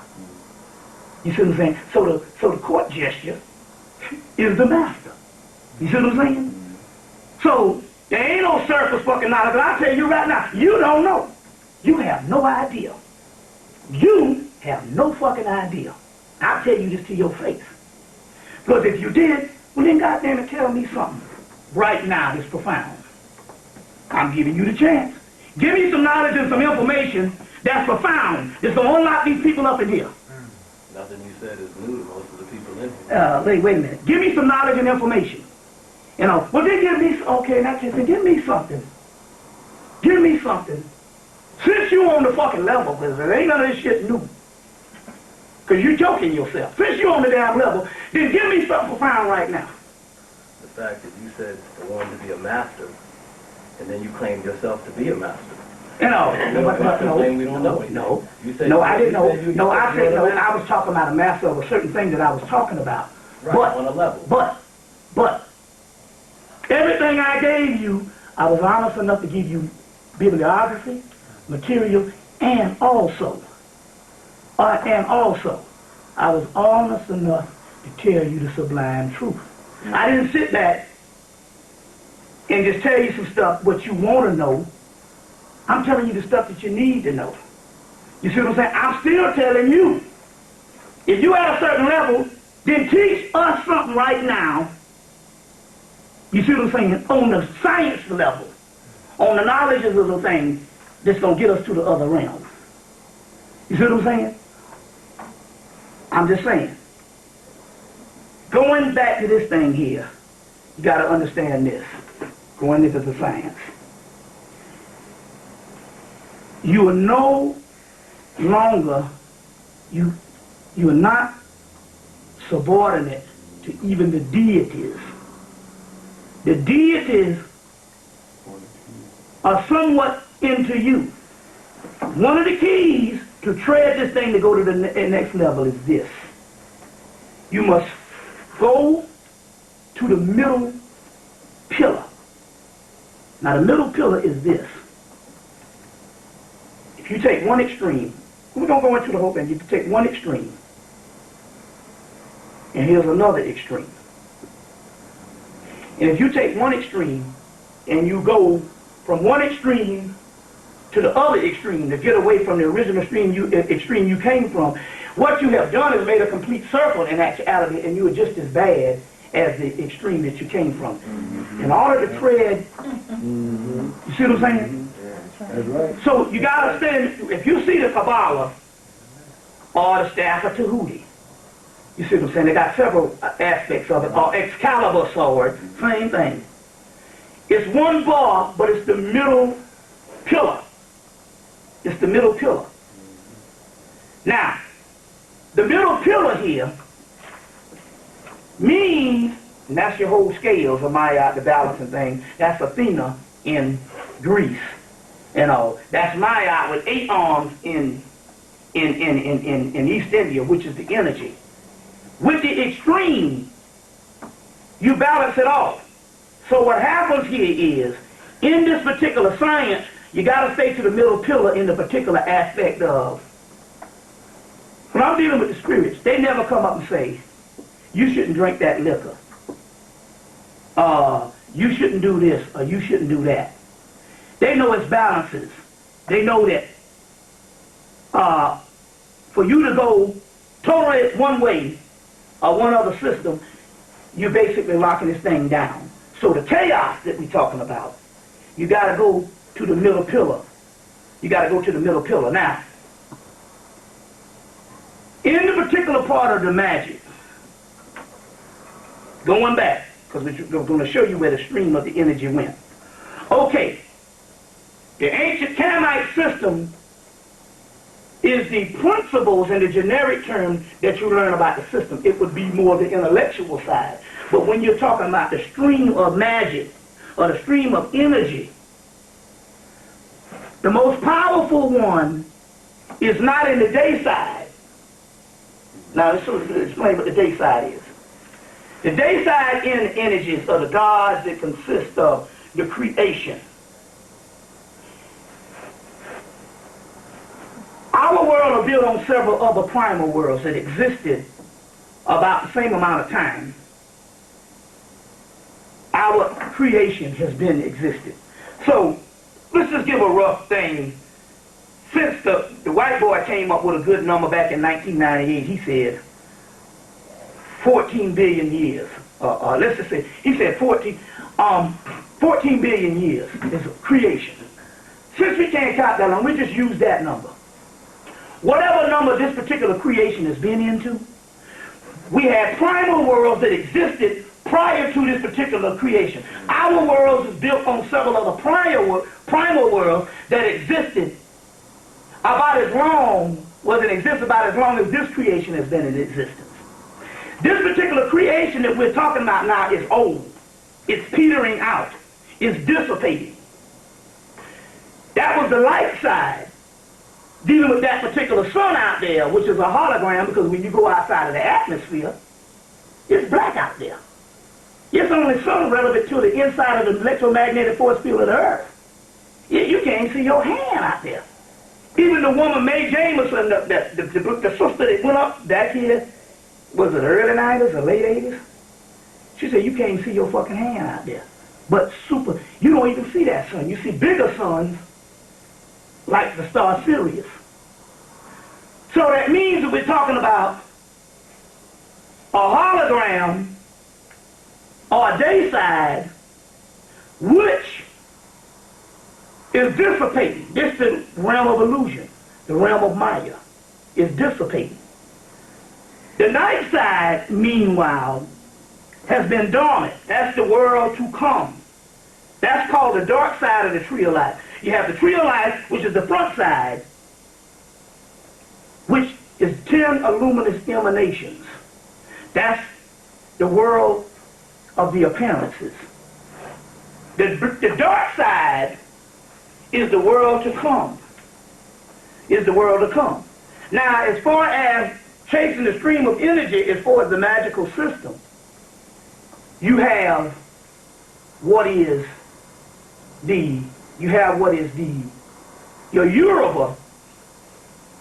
Speaker 1: You see what I'm saying? So the court gesture is the master. You see what I'm saying? So there ain't no surface fucking knowledge, but I tell you right now, you don't know. You have no idea. You have no fucking idea. I'll tell you this to your face. Because if you did, well then goddamn it, tell me something right now that's profound. I'm giving you the chance. Give me some knowledge and some information that's profound. That's going to unlock these people up in here.
Speaker 2: Nothing you said is new to most of the people in here.
Speaker 1: Wait a minute. Give me some knowledge and information. You know, well then give me, okay, now just give me something. Give me something. Since you on the fucking level, because there ain't none of this shit new. Because you're joking yourself. Since you on the damn level, then give me something profound right now.
Speaker 2: The fact that you said you wanted to be a master, and then you claimed yourself to be a master.
Speaker 1: You know,
Speaker 2: We don't know anything.
Speaker 1: no,
Speaker 2: You said
Speaker 1: no, I didn't know. No,
Speaker 2: you
Speaker 1: I said,
Speaker 2: were
Speaker 1: no, I was talking about a master of a certain thing that I was talking about.
Speaker 2: Right,
Speaker 1: But,
Speaker 2: on a level.
Speaker 1: But, everything I gave you, I was honest enough to give you bibliography, material, and also, I was honest enough to tell you the sublime truth. I didn't sit back and just tell you some stuff, what you want to know. I'm telling you the stuff that you need to know. You see what I'm saying? I'm still telling you. If you at a certain level, then teach us something right now. You see what I'm saying? On the science level, on the knowledge of the thing that's going to get us to the other realm. You see what I'm saying? I'm just saying. Going back to this thing here, you got to understand this. Going into the science. You are no longer, you are not subordinate to even the deities. The deities are somewhat into you. One of the keys to tread this thing to go to the next level is this. You must go to the middle pillar. Now the middle pillar is this. If you take one extreme, we're going to go into the whole thing. You can take one extreme, and here's another extreme. And if you take one extreme, and you go from one extreme to the other extreme to get away from the original extreme you came from, what you have done is made a complete circle in actuality, and you are just as bad as the extreme that you came from. In order to tread, you see what I'm saying?
Speaker 3: That's right.
Speaker 1: So you got to understand, if you see the Kabbalah or the Staff of Tahuti, you see what I'm saying? They got several aspects of it. Or Excalibur sword, same thing. It's one bar, but it's the middle pillar. It's the middle pillar. Now, the middle pillar here means, and that's your whole scales of Maya, the balancing thing. That's Athena in Greece. You know, that's Maya with 8 arms in East India, which is the energy. With the extreme, you balance it off. So what happens here is, in this particular science, you got to stay to the middle pillar in the particular aspect of. When I'm dealing with the spirits, they never come up and say, you shouldn't drink that liquor. You shouldn't do this, or you shouldn't do that. They know its balances. They know that for you to go totally one way or one other system, you're basically locking this thing down. So the chaos that we're talking about, you got to go to the middle pillar. You got to go to the middle pillar. Now, in the particular part of the magic, going back, because we're going to show you where the stream of the energy went. Okay, the ancient Canaanite system is the principles and the generic term that you learn about the system. It would be more the intellectual side. But when you're talking about the stream of magic or the stream of energy, the most powerful one is not in the day side. Now let's explain what the day side is. The day side energies are the gods that consist of the creation. Our world is built on several other primal worlds that existed about the same amount of time. Our creation has been existed. So let's just give a rough thing. Since the white boy came up with a good number back in 1998, he said 14 billion years. Let's just say, he said 14 billion years is creation. Since we can't count that long, we just use that number. Whatever number this particular creation has been into, we had primal worlds that existed prior to this particular creation. Our world is built on several other primal worlds that existed about as long, about as long as this creation has been in existence. This particular creation that we're talking about now is old. It's petering out. It's dissipating. That was the light side, dealing with that particular sun out there, which is a hologram, because when you go outside of the atmosphere, it's black out there. It's only sun relevant to the inside of the electromagnetic force field of the earth. You can't see your hand out there. Even the woman, Mae Jameson, the sister that went up back here, was it early 90s or late 80s? She said, you can't see your fucking hand out there. But you don't even see that sun. You see bigger suns, like the star Sirius. So that means that we're talking about a hologram or a day side, which is dissipating. This is the realm of illusion, the realm of Maya, is dissipating. The night side, meanwhile, has been dormant. That's the world to come. That's called the dark side of the tree of life. You have the tree of life, which is the front side, which is 10 luminous emanations. That's the world of the appearances. The dark side is the world to come. Is the world to come. Now, as far as chasing the stream of energy, as far as the magical system, you have what is your Yoruba,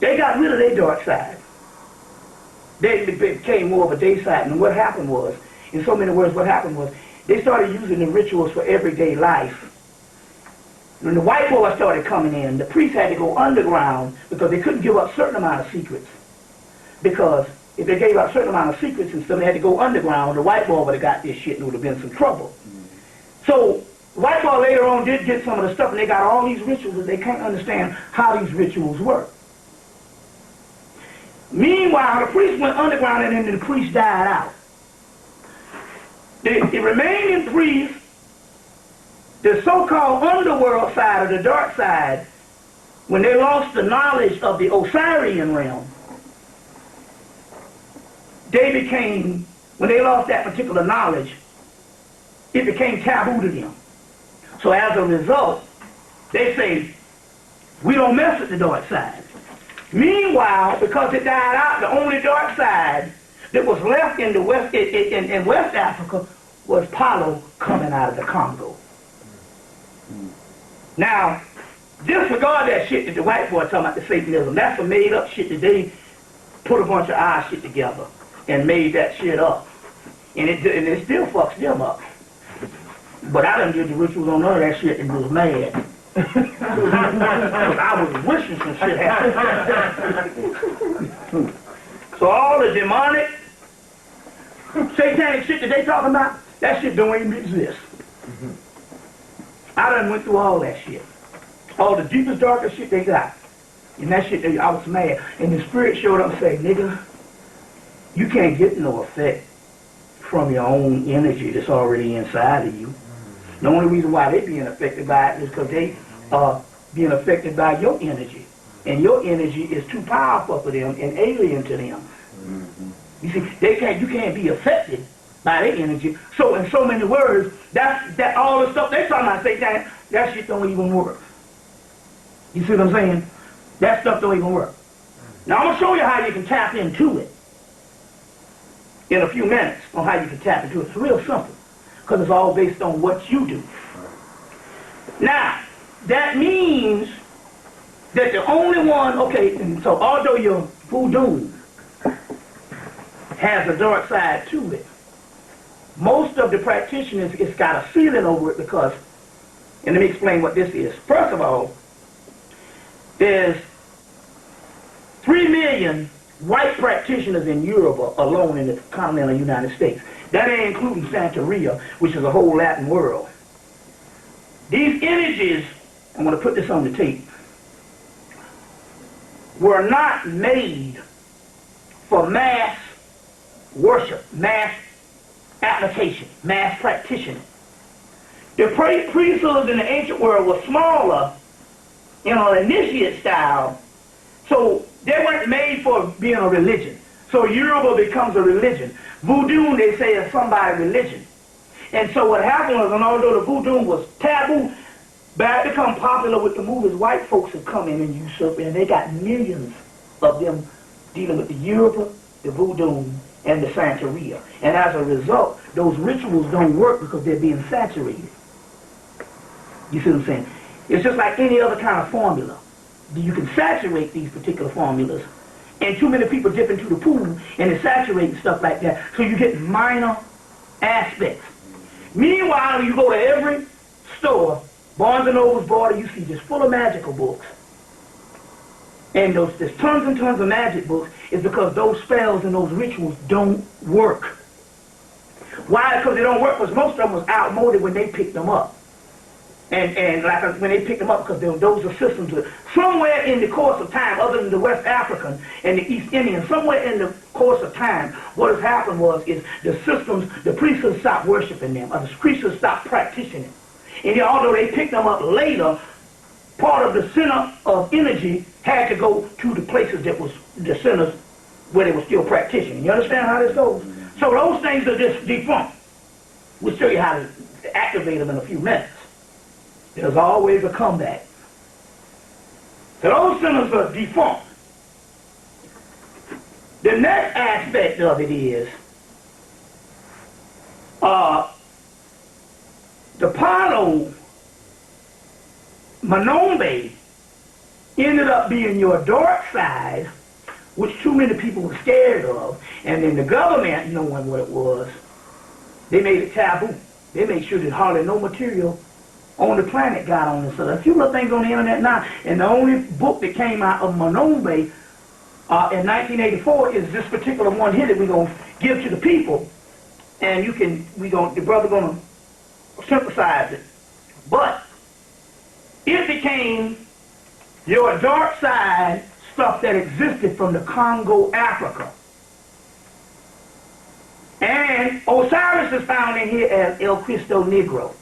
Speaker 1: they got rid of their dark side. They became more of a day side. And what happened was, in so many words, what happened was, they started using the rituals for everyday life. When the white boys started coming in, the priests had to go underground because they couldn't give up a certain amount of secrets. Because if they gave up a certain amount of secrets and stuff, they had to go underground, the white boy would have got this shit and it would have been some trouble. So white boy later on did get some of the stuff, and they got all these rituals, and they can't understand how these rituals work. Meanwhile, the priest went underground, and then the priest died out. The remaining priests, the so-called underworld side, or the dark side, when they lost the knowledge of the Osirian realm, when they lost that particular knowledge, it became taboo to them. So as a result, they say, we don't mess with the dark side. Meanwhile, because it died out, the only dark side that was left in West Africa was Palo coming out of the Congo. Now, disregard that shit that the white boy talking about, the Satanism. That's a made up shit that they put a bunch of our shit together and made that shit up. And it still fucks them up. But I done did the rituals on none of that shit and was mad. I was wishing some shit happened. So all the demonic, satanic shit that they talking about, that shit don't even exist. I done went through all that shit. All the deepest, darkest shit they got. And that shit, I was mad. And the spirit showed up and said, nigga, you can't get no effect from your own energy that's already inside of you. The only reason why they being affected by it is because they are being affected by your energy. and your energy is too powerful for them and alien to them. You see, you can't be affected by their energy. So in so many words, that all the stuff they talking about, say that shit don't even work. You see what I'm saying? That stuff don't even work. Now I'm gonna show you how you can tap into it in a few minutes on how you can tap into it. It's real simple because it's all based on what you do. Now that means that the only one, okay, and so although your voodoo has a dark side to it, most of the practitioners, it's got a ceiling over it because, and let me explain what this is. First of all, there's 3 million white practitioners in Europe alone in the continental United States. That ain't including Santeria, which is a whole Latin world. These images, I'm going to put this on the tape, were not made for mass worship, mass application, mass practitioner. The priesthoods in the ancient world were smaller, in an initiate style, so they weren't made for being a religion. So Yoruba becomes a religion. Voodoo, they say, is somebody's religion. And so what happened was, and although the voodoo was taboo, but it become popular with the movies, white folks have come in and usurped it, and they got millions of them dealing with the Yoruba, the voodoo, and the Santeria. And as a result, those rituals don't work because they're being saturated. You see what I'm saying? It's just like any other kind of formula. You can saturate these particular formulas, and too many people dip into the pool and it's saturating stuff like that, so you get minor aspects. Meanwhile, you go to every store, Barnes & Noble's border, you see just full of magical books. And there's tons and tons of magic books is because those spells and those rituals don't work. Why? Because they don't work because most of them was outmoded when they picked them up. And like when they picked them up, because those are systems that somewhere in the course of time, other than the West African and the East Indian, somewhere in the course of time, what has happened is the systems, the priesthoods stopped worshiping them, or the priesthoods stopped practicing. And although they picked them up later, part of the center of energy had to go to the places that was the centers where they were still practicing. You understand how this goes? So those things are just defunct. We'll show you how to activate them in a few minutes. There's always a comeback. So those centers are defunct. The next aspect of it is the Palo Manombe ended up being your dark side, which too many people were scared of, and then the government, knowing what it was, they made it taboo. They made sure that hardly no material on the planet got on it. So there's a few little things on the internet now, and the only book that came out of Manombe in 1984 is this particular one here that we're going to give to the people, and the brother going to synthesize it. But it became your dark side stuff that existed from the Congo, Africa. And Osiris is found in here as El Cristo Negro.